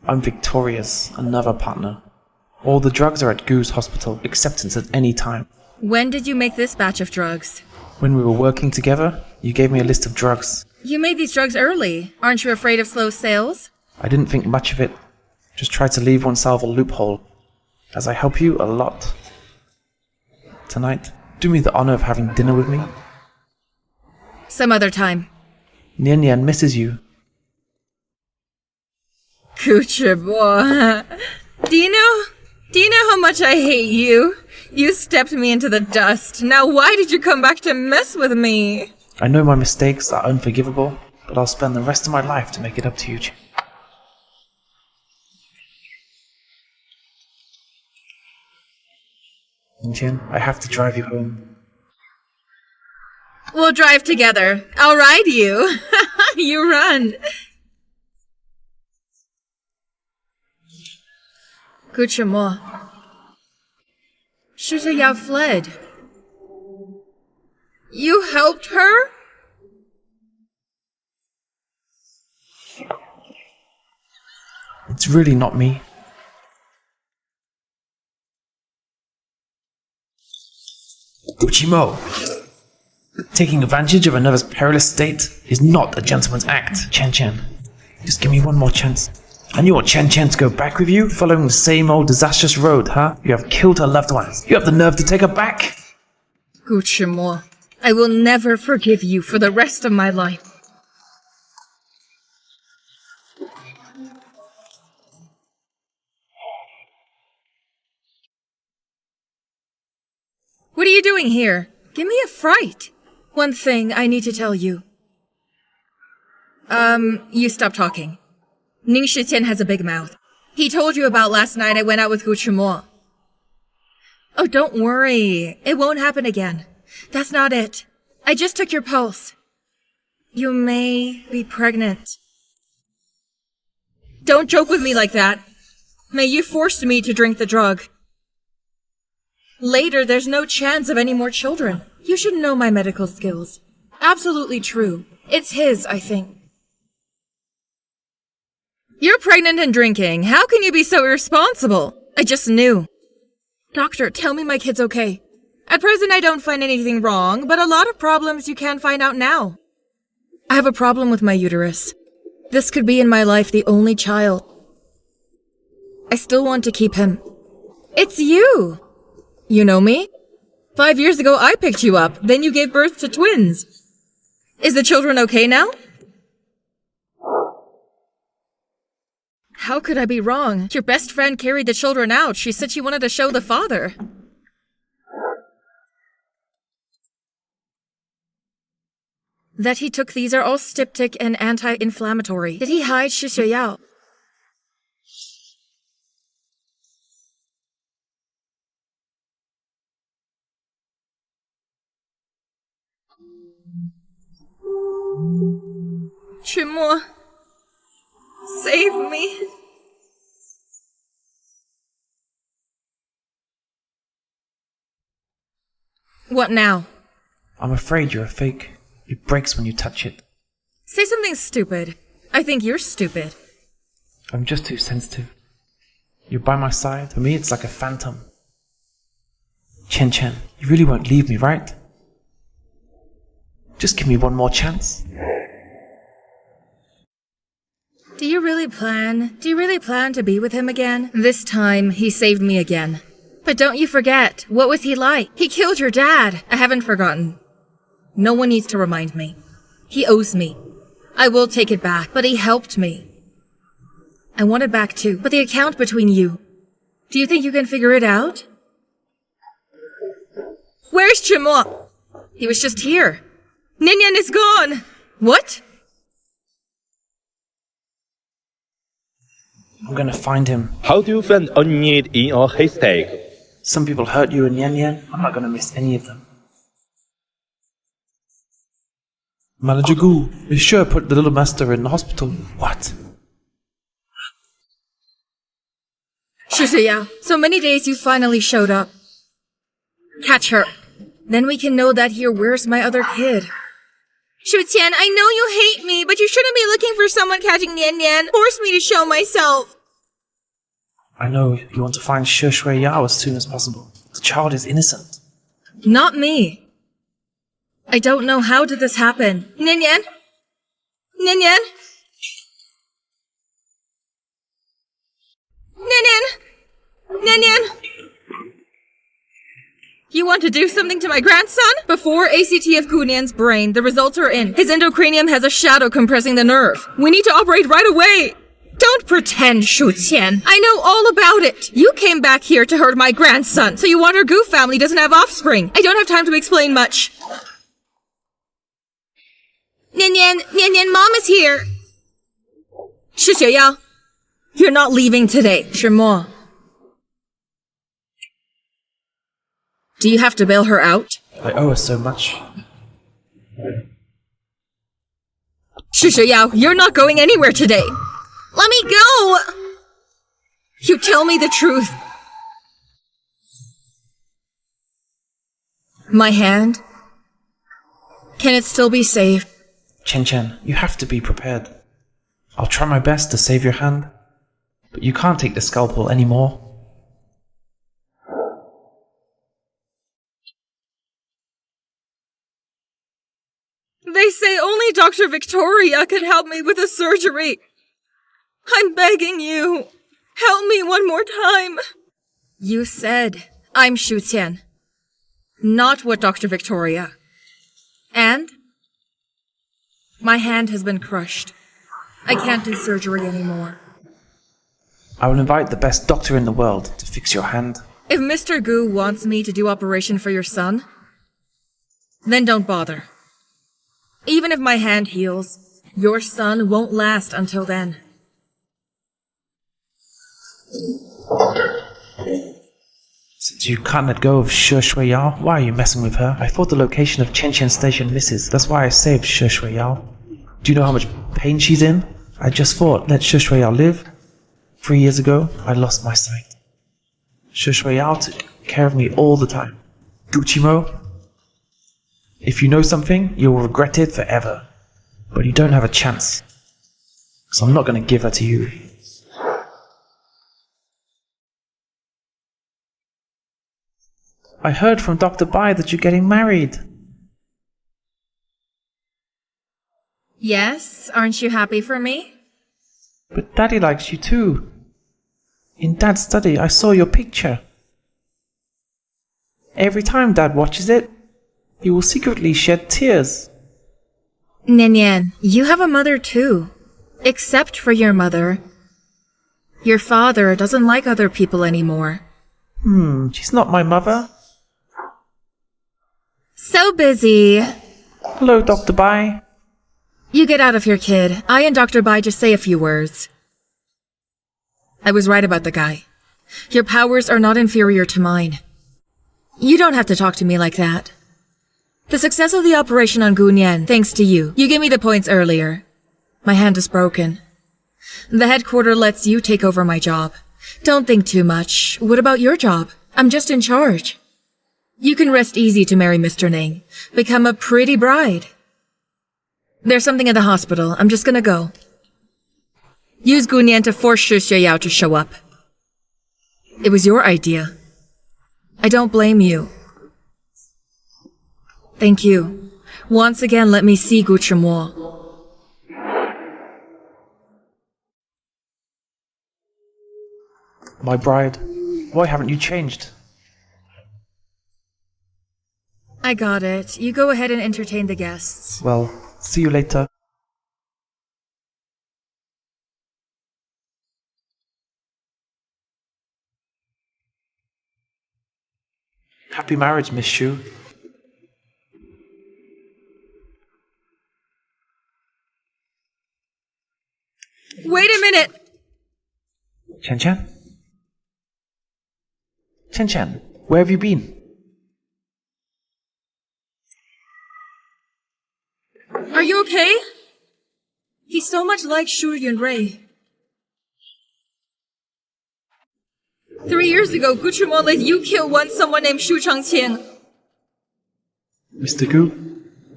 I'm Victoria's, another partner. All the drugs are at Gu's hospital, acceptance at any time. When did you make this batch of drugs? When we were working together, you gave me a list of drugs. You made these drugs early. Aren't you afraid of slow sales? I didn't think much of it. Just tried to leave oneself a loophole, as I help you a lot. Tonight, do me the honor of having dinner with me. Some other time. Nian Nian misses you. Kuchibo. Do you know how much I hate you? You stepped me into the dust. Now why did you come back to mess with me? I know my mistakes are unforgivable, but I'll spend the rest of my life to make it up to you. Qian, I have to drive you home. We'll drive together. I'll ride you. You run. Kuchimo. Shi Yao fled. You helped her? It's really not me. Gucci-mo. Taking advantage of another's perilous state is not a gentleman's act. Chen, just give me one more chance. And you want Chen to go back with you, following the same old disastrous road, huh? You have killed her loved ones. You have the nerve to take her back? Gucci-mo, I will never forgive you for the rest of my life. What are you doing here? Give me a fright. One thing I need to tell you. You stop talking. Ning Shiqian has a big mouth. He told you about last night I went out with Gu Chumo. Oh, don't worry. It won't happen again. That's not it. I just took your pulse. You may be pregnant. Don't joke with me like that. May you forced me to drink the drug. Later, there's no chance of any more children. You should know my medical skills. Absolutely true. It's his, I think. You're pregnant and drinking. How can you be so irresponsible? I just knew. Doctor, tell me my kid's okay. At present, I don't find anything wrong, but a lot of problems you can find out now. I have a problem with my uterus. This could be in my life the only child. I still want to keep him. It's you! You know me? 5 years ago, I picked you up. Then you gave birth to twins. Is the children okay now? How could I be wrong? Your best friend carried the children out. She said she wanted to show the father. That he took these are all styptic and anti-inflammatory. Did he hide Shishuyao? Chimo, save me. What now? I'm afraid you're a fake. It breaks when you touch it. Say something stupid. I think you're stupid. I'm just too sensitive. You're by my side. For me, it's like a phantom. Chen Chen, you really won't leave me, right? Just give me one more chance. Do you really plan to be with him again? This time, he saved me again. But don't you forget, what was he like? He killed your dad. I haven't forgotten. No one needs to remind me. He owes me. I will take it back, but he helped me. I want it back too, but the account between you. Do you think you can figure it out? Where's Chimo? He was just here. Ninian is gone. What? I'm gonna find him. How do you find a need in a haystack? Some people hurt you and Yan Yan. I'm not gonna miss any of them. Manager Gu is sure put the little master in the hospital. What? Shishuyao, so many days you finally showed up. Catch her. Then we can know that here where's my other kid. Shu-Tian, I know you hate me, but you shouldn't be looking for someone catching Nian Nian. Force me to show myself. I know you want to find Shi Shui Yao as soon as possible. The child is innocent. Not me. I don't know how did this happen. Nian Nian? Nian Nian? Nian Nian? Nian Nian? You want to do something to my grandson? Before ACT of Gunian's brain, the results are in. His endocranium has a shadow compressing the nerve. We need to operate right away. Don't pretend, Shu Qian. I know all about it. You came back here to hurt my grandson, so you want our Gu family doesn't have offspring. I don't have time to explain much. Nian Nian, Mom is here. Shi Xiuyao, you're not leaving today, Shimo. Do you have to bail her out? I owe her so much. Shi Xiuyao, you're not going anywhere today. Let me go! You tell me the truth. My hand? Can it still be saved? Chen Chen, you have to be prepared. I'll try my best to save your hand, but you can't take the scalpel anymore. They say only Dr. Victoria can help me with the surgery. I'm begging you. Help me one more time. You said I'm Shu Qian, not what Dr. Victoria. And? My hand has been crushed. I can't do surgery anymore. I will invite the best doctor in the world to fix your hand. If Mr. Gu wants me to do operation for your son, then don't bother. Even if my hand heals, your son won't last until then. Since you can't let go of Shi Shui Yao, why are you messing with her? I thought the location of Chen Chen Station misses. That's why I saved Shi Shui Yao. Do you know how much pain she's in? I just thought, let Shi Shui Yao live. 3 years ago, I lost my sight. Shi Shui Yao took care of me all the time. Gucci Mo, if you know something, you will regret it forever. But you don't have a chance. So I'm not going to give her to you. I heard from Dr. Bai that you're getting married. Yes, aren't you happy for me? But Daddy likes you too. In Dad's study, I saw your picture. Every time Dad watches it, he will secretly shed tears. Nian Nian, you have a mother too. Except for your mother. Your father doesn't like other people anymore. She's not my mother. So busy. Hello, Dr. Bai. You get out of here, kid. I and Dr. Bai just say a few words. I was right about the guy. Your powers are not inferior to mine. You don't have to talk to me like that. The success of the operation on Gunyan, thanks to you. You gave me the points earlier. My hand is broken. The headquarter lets you take over my job. Don't think too much. What about your job? I'm just in charge. You can rest easy to marry Mr. Ning. Become a pretty bride. There's something at the hospital. I'm just gonna go. Use Gunyan to force Shi Xueyao to show up. It was your idea. I don't blame you. Thank you. Once again, let me see Gu Chimo. My bride, why haven't you changed? I got it. You go ahead and entertain the guests. Well, see you later. Happy marriage, Miss Shu. Wait a minute! Chen Chen? Chen Chen, where have you been? Are you okay? He's so much like Shu Yunrei. 3 years ago, Gu Chimo let you kill someone named Shu Changqing. Mr. Gu,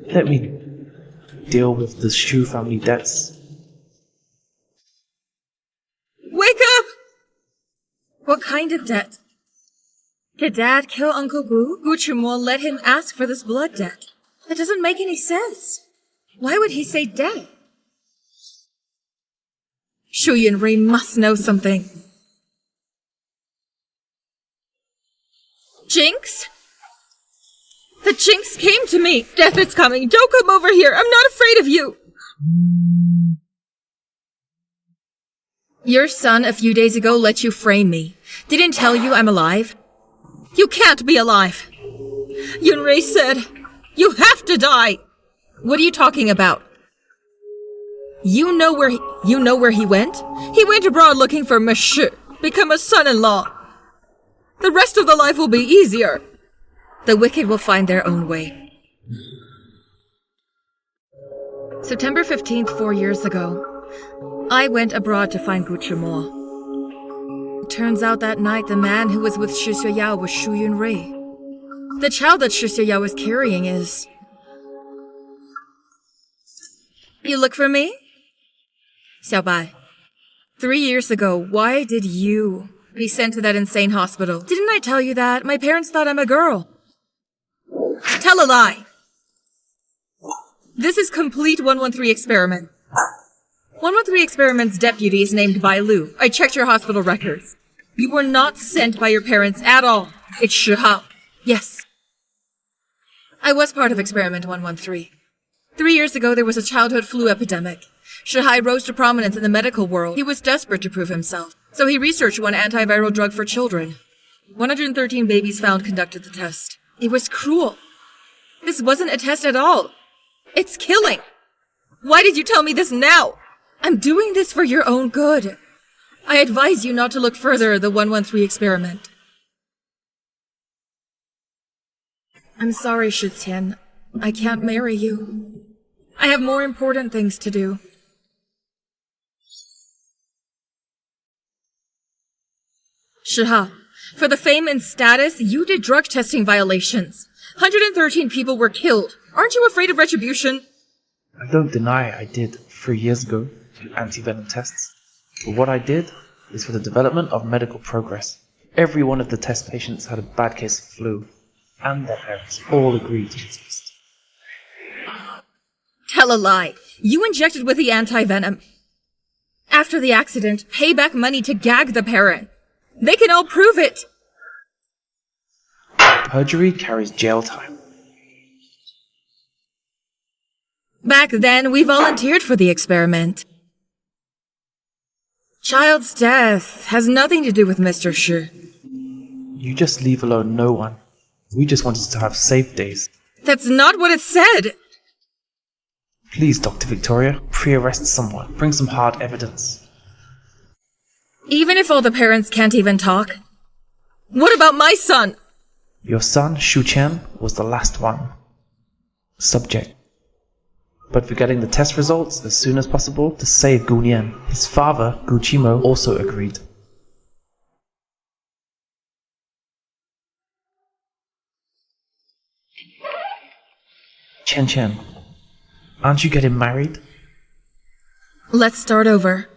let me deal with the Shu family debts. Wake up! What kind of debt? Did Dad kill Uncle Gu? Gu Chimo let him ask for this blood debt. That doesn't make any sense. Why would he say debt? Shu Yunrei must know something. Jinx? The Jinx came to me! Death is coming! Don't come over here! I'm not afraid of you! Your son a few days ago let you frame me. Didn't tell you I'm alive? You can't be alive! Yunrei said, you have to die! What are you talking about? You know where he went? He went abroad looking for Monsieur, become a son-in-law. The rest of the life will be easier. The wicked will find their own way. September 15th, 4 years ago, I went abroad to find Gu Chimo. It turns out that night the man who was with Shi Xueyao was Shu Yunrei. The child that Shi Xueyao was carrying is... You look for me? Xiaobai, 3 years ago, why did you be sent to that insane hospital? Didn't I tell you that? My parents thought I'm a girl. Tell a lie! This is complete 113 experiment. 113 experiment's deputy is named Bai Lu. I checked your hospital records. You were not sent by your parents at all. It's Shi Hao. Yes. I was part of experiment 113. 3 years ago, there was a childhood flu epidemic. Shi Hai rose to prominence in the medical world. He was desperate to prove himself. So he researched one antiviral drug for children. 113 babies found conducted the test. It was cruel. This wasn't a test at all. It's killing. Why did you tell me this now? I'm doing this for your own good. I advise you not to look further at the 113 experiment. I'm sorry, Shi Qian. I can't marry you. I have more important things to do. Shi Ha, for the fame and status, you did drug testing violations. 113 people were killed. Aren't you afraid of retribution? I don't deny I did 3 years ago do anti-venom tests. But what I did is for the development of medical progress. Every one of the test patients had a bad case of flu. and their parents all agreed to exist. Tell a lie. You injected with the anti-venom. After the accident, pay back money to gag the parent. They can all prove it. Perjury carries jail time. Back then, we volunteered for the experiment. Child's death has nothing to do with Mr. Shi. You just leave alone no one. We just wanted to have safe days. That's not what it said! Please, Dr. Victoria, pre-arrest someone. Bring some hard evidence. Even if all the parents can't even talk? What about my son? Your son, Shu Chen, was the last one. Subject. But we're getting the test results as soon as possible to save Gu Nian. His father, Gu Qimo, also agreed. Chen, aren't you getting married? Let's start over.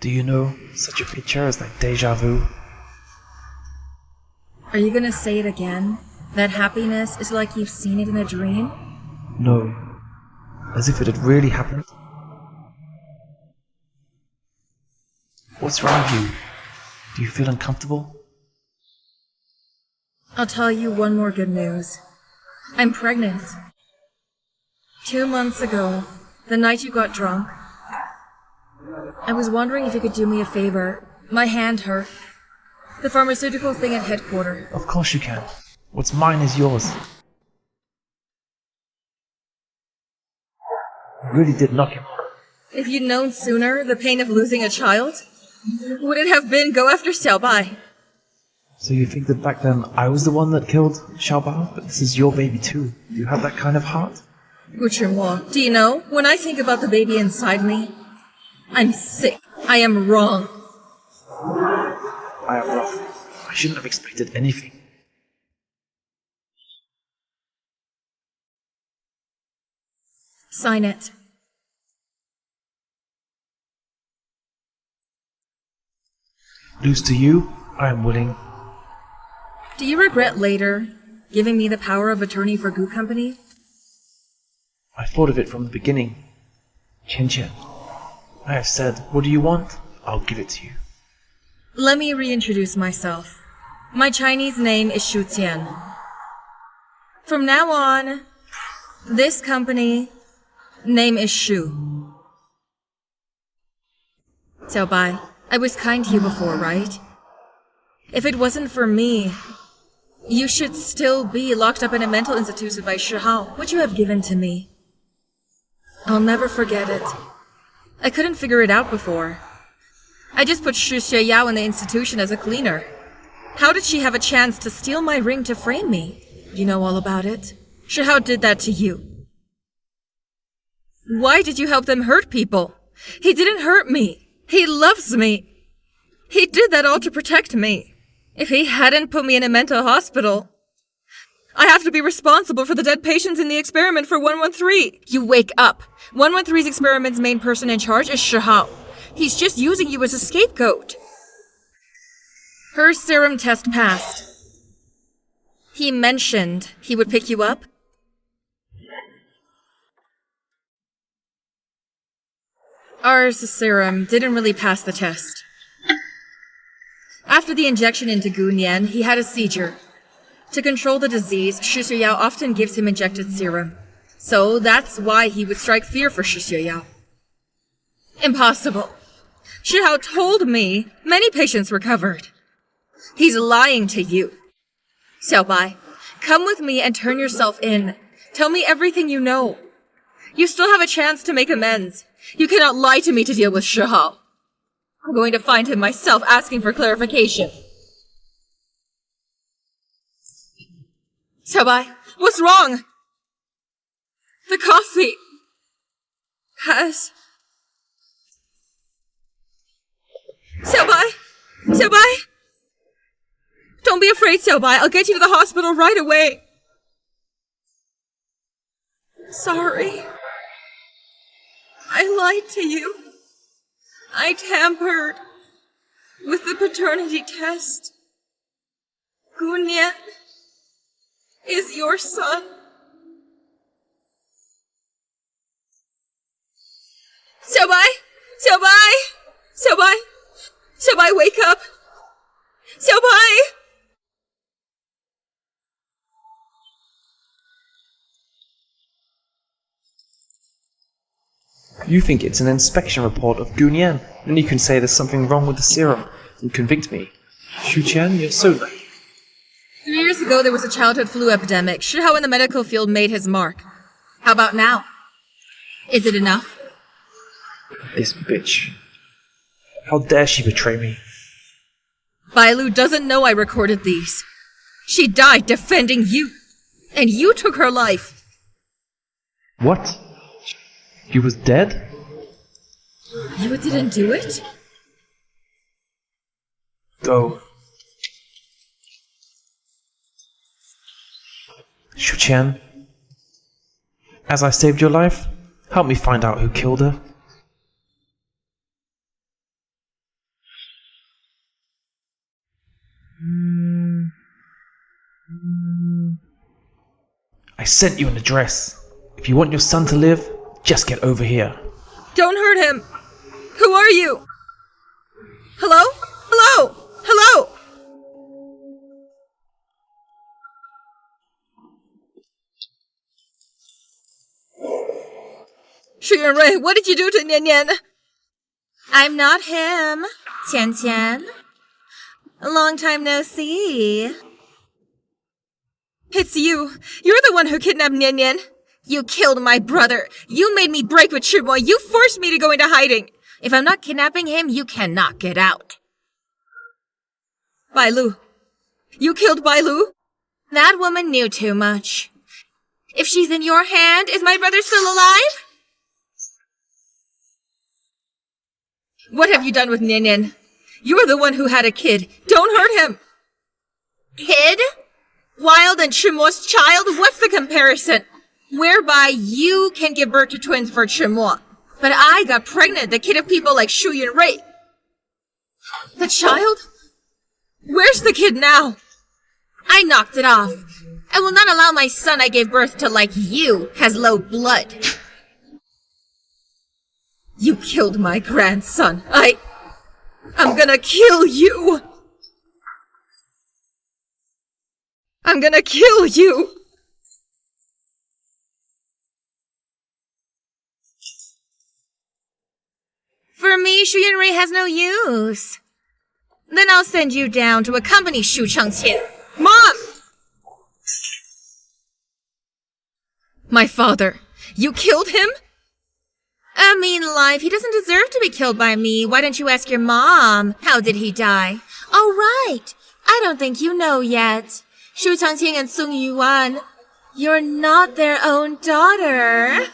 Do you know such a picture is like deja vu? Are you gonna say it again? That happiness is like you've seen it in a dream? No. As if it had really happened. What's wrong with you? Do you feel uncomfortable? I'll tell you one more good news. I'm pregnant. 2 months ago, the night you got drunk, I was wondering if you could do me a favor. My hand hurt. The pharmaceutical thing at headquarters. Of course you can. What's mine is yours. You really did knock him. If you'd known sooner the pain of losing a child, would it have been go after Xiaobai? So you think that back then I was the one that killed Xiaobao, but this is your baby too? Do you have that kind of heart? Gu Chimo, do you know, when I think about the baby inside me, I'm sick. I am wrong. I am wrong. I shouldn't have expected anything. Sign it. Lose to you, I am willing. Do you regret later giving me the power of attorney for Gu Company? I thought of it from the beginning. Chen. I have said, what do you want? I'll give it to you. Let me reintroduce myself. My Chinese name is Shu Tian. From now on, this company name is Shu. Xiaobai, I was kind to you before, right? If it wasn't for me, you should still be locked up in a mental institution by Shihao, which you have given to me. I'll never forget it. I couldn't figure it out before. I just put Shi Xueyao in the institution as a cleaner. How did she have a chance to steal my ring to frame me? You know all about it. Shihao did that to you. Why did you help them hurt people? He didn't hurt me. He loves me. He did that all to protect me. If he hadn't put me in a mental hospital, I have to be responsible for the dead patients in the experiment for 113. You wake up. 113's experiment's main person in charge is Shihao. He's just using you as a scapegoat. Her serum test passed. He mentioned he would pick you up. Ours serum didn't really pass the test. After the injection into Gu Nian, he had a seizure. To control the disease, Shi Xueyao often gives him injected serum. So that's why he would strike fear for Shi Xueyao. Impossible. Shihao told me many patients recovered. He's lying to you. Xiaobai, come with me and turn yourself in. Tell me everything you know. You still have a chance to make amends. You cannot lie to me to deal with Shihao. I'm going to find him myself asking for clarification. Xiaobai, what's wrong? The coffee has... Xiaobai! Xiaobai! Don't be afraid, Xiaobai. I'll get you to the hospital right away. Sorry. I lied to you. I tampered with the paternity test. Gu Nian is your son. Xiaobai! Xiaobai! Xiaobai! Xiaobai, wake up! Xiaobai! You think it's an inspection report of Gunyan, and you can say there's something wrong with the serum and convict me. Shuqian, you're so late. 3 years ago, there was a childhood flu epidemic. Shi Hao in the medical field made his mark. How about now? Is it enough? This bitch. How dare she betray me? Bailu doesn't know I recorded these. She died defending you, and you took her life. What? She was dead? You didn't do it? Go. Shuqian, as I saved your life, help me find out who killed her. I sent you an address. If you want your son to live, just get over here. Don't hurt him. Who are you? Hello? Hello? Hello? Shi Yunrui, what did you do to Nian Nian? I'm not him. Qian Qian. Long time no see. It's you. You're the one who kidnapped Nian Nian. You killed my brother. You made me break with Shimoy. You forced me to go into hiding. If I'm not kidnapping him, you cannot get out. Bailu. You killed Bailu? That woman knew too much. If she's in your hand, is my brother still alive? What have you done with Nian Nian? You're the one who had a kid. Don't hurt him. Kid? Wild and Chimo's child? What's the comparison? Whereby you can give birth to twins for Chimo. But I got pregnant, the kid of people like Shu Yunrui. The child? Where's the kid now? I knocked it off. I will not allow my son I gave birth to like you has low blood. You killed my grandson. I'm gonna kill you. I'm gonna kill you. For me, Shu Yunrui has no use. Then I'll send you down to accompany Shu Chengqian. Mom! My father. You killed him? A mean life. He doesn't deserve to be killed by me. Why don't you ask your mom? How did he die? Oh, right. I don't think you know yet. Shu Chengqing and Sung Yuan, you're not their own daughter.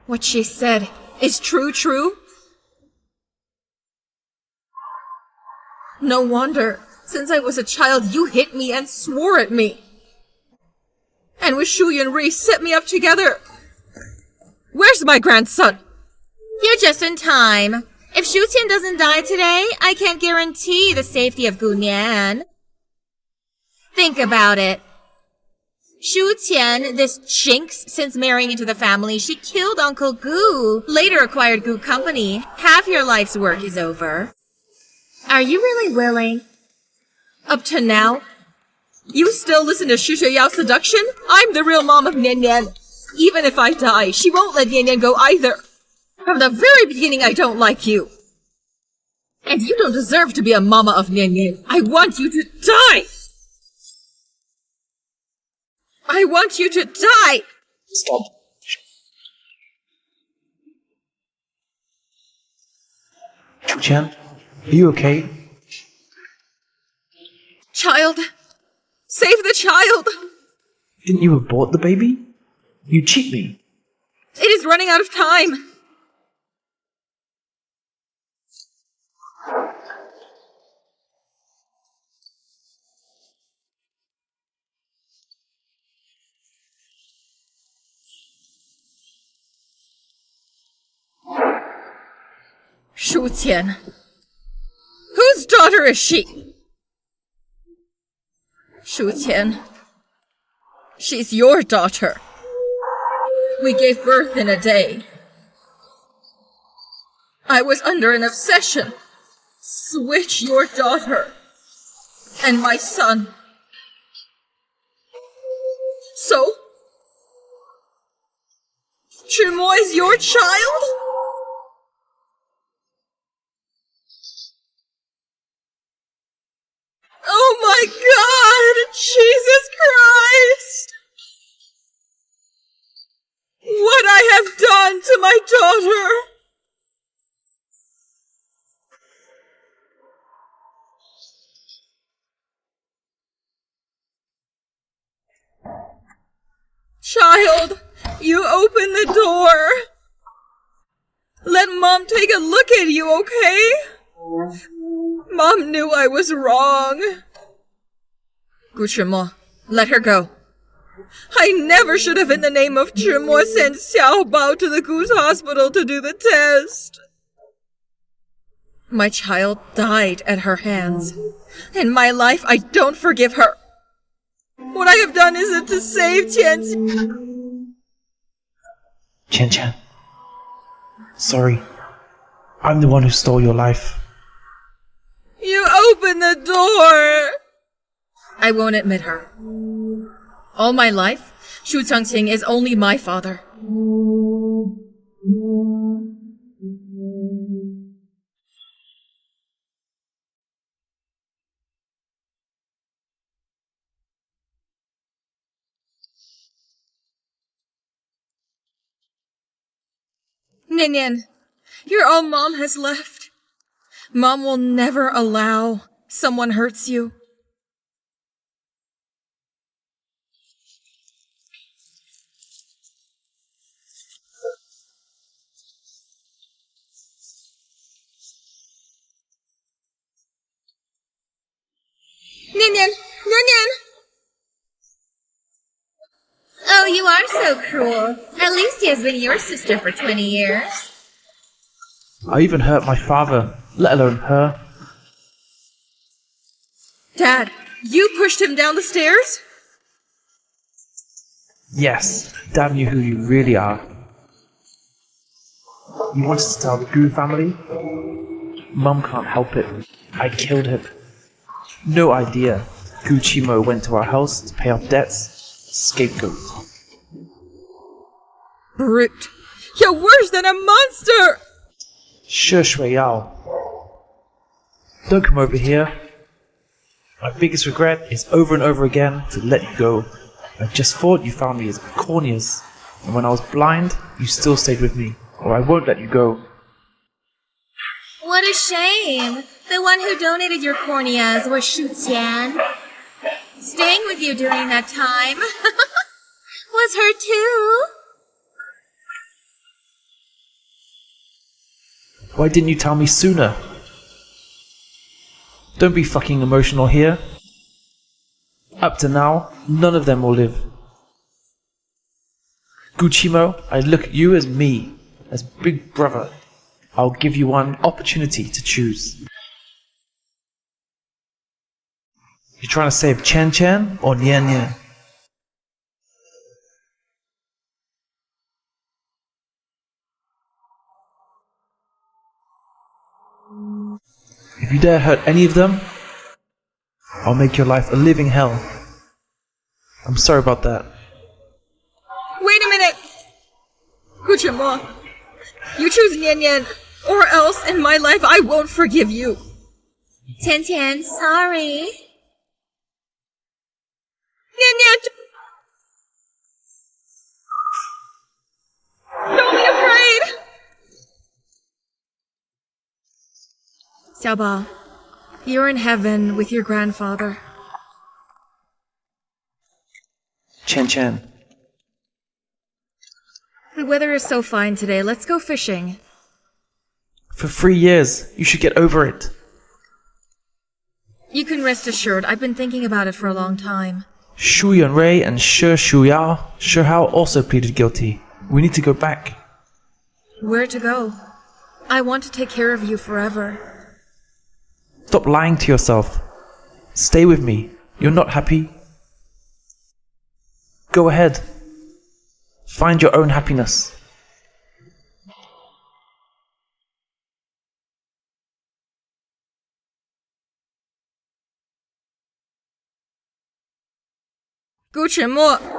What she said is true? No wonder. Since I was a child, you hit me and swore at me. And with Shu Yunrui set me up together. Where's my grandson? You're just in time. If Shu Qian doesn't die today, I can't guarantee the safety of Gu Nian. Think about it. Shu Qian, this jinx, since marrying into the family, she killed Uncle Gu, later acquired Gu Company. Half your life's work is over. Are you really willing? Up to now? You still listen to Shu Yao's seduction? I'm the real mom of Nian Nian. Even if I die, she won't let Nian Nian go either. From the very beginning, I don't like you. And you don't deserve to be a mama of Nian Nian. I want you to die! I want you to die! Stop. Chu-chan, are you okay? Child! Save the child! Didn't you abort the baby? You cheat me. It is running out of time. Shu Qian. Whose daughter is she? Shu Qian. She's your daughter. We gave birth in a day. I was under an obsession. Switch your daughter and my son. So? Chimo is your child? Oh my God! Jesus Christ! What I have done to my daughter! Child, you open the door. Let Mom take a look at you, okay? Mom knew I was wrong. Gu Chimo, let her go. I never should have, in the name of Chimo, sent Xiaobao to the Gu's hospital to do the test. My child died at her hands. In my life, I don't forgive her. What I have done isn't to save Qian. Qian. Sorry. I'm the one who stole your life. You open the door! I won't admit her. All my life, Shu Changqing is only my father. Nian, you're all Mom has left. Mom will never allow someone hurts you. Nian! Oh, you are so cruel. At least he has been your sister for 20 years. I even hurt my father, let alone her. Dad, you pushed him down the stairs? Yes, damn you who you really are. You wanted to tell the Gu family? Mum can't help it. I killed him. No idea. Gu Chimo went to our house to pay off debts. Scapegoat. Brute. You're worse than a monster! Shui Yao. Don't come over here. My biggest regret is over and over again to let you go. I just thought you found me as corneas, and when I was blind, you still stayed with me, or I won't let you go. What a shame. The one who donated your corneas was Shu Qian. Staying with you during that time was her too. Why didn't you tell me sooner? Don't be fucking emotional here. Up to now, none of them will live. Gu Chimo, I look at you as me, as big brother. I'll give you one opportunity to choose. You trying to save Qian or Nian? If you dare hurt any of them, I'll make your life a living hell. I'm sorry about that. Wait a minute! Gu Chimo, you choose Nian, or else in my life I won't forgive you. Tian, sorry. Nian! Don't be afraid! Xiaobao, you're in heaven with your grandfather. Qian. The weather is so fine today. Let's go fishing. For 3 years, you should get over it. You can rest assured, I've been thinking about it for a long time. Shu Yunrui and Shi Shihao also pleaded guilty. We need to go back. Where to go? I want to take care of you forever. Stop lying to yourself. Stay with me. You're not happy? Go ahead. Find your own happiness. Gu 沉默。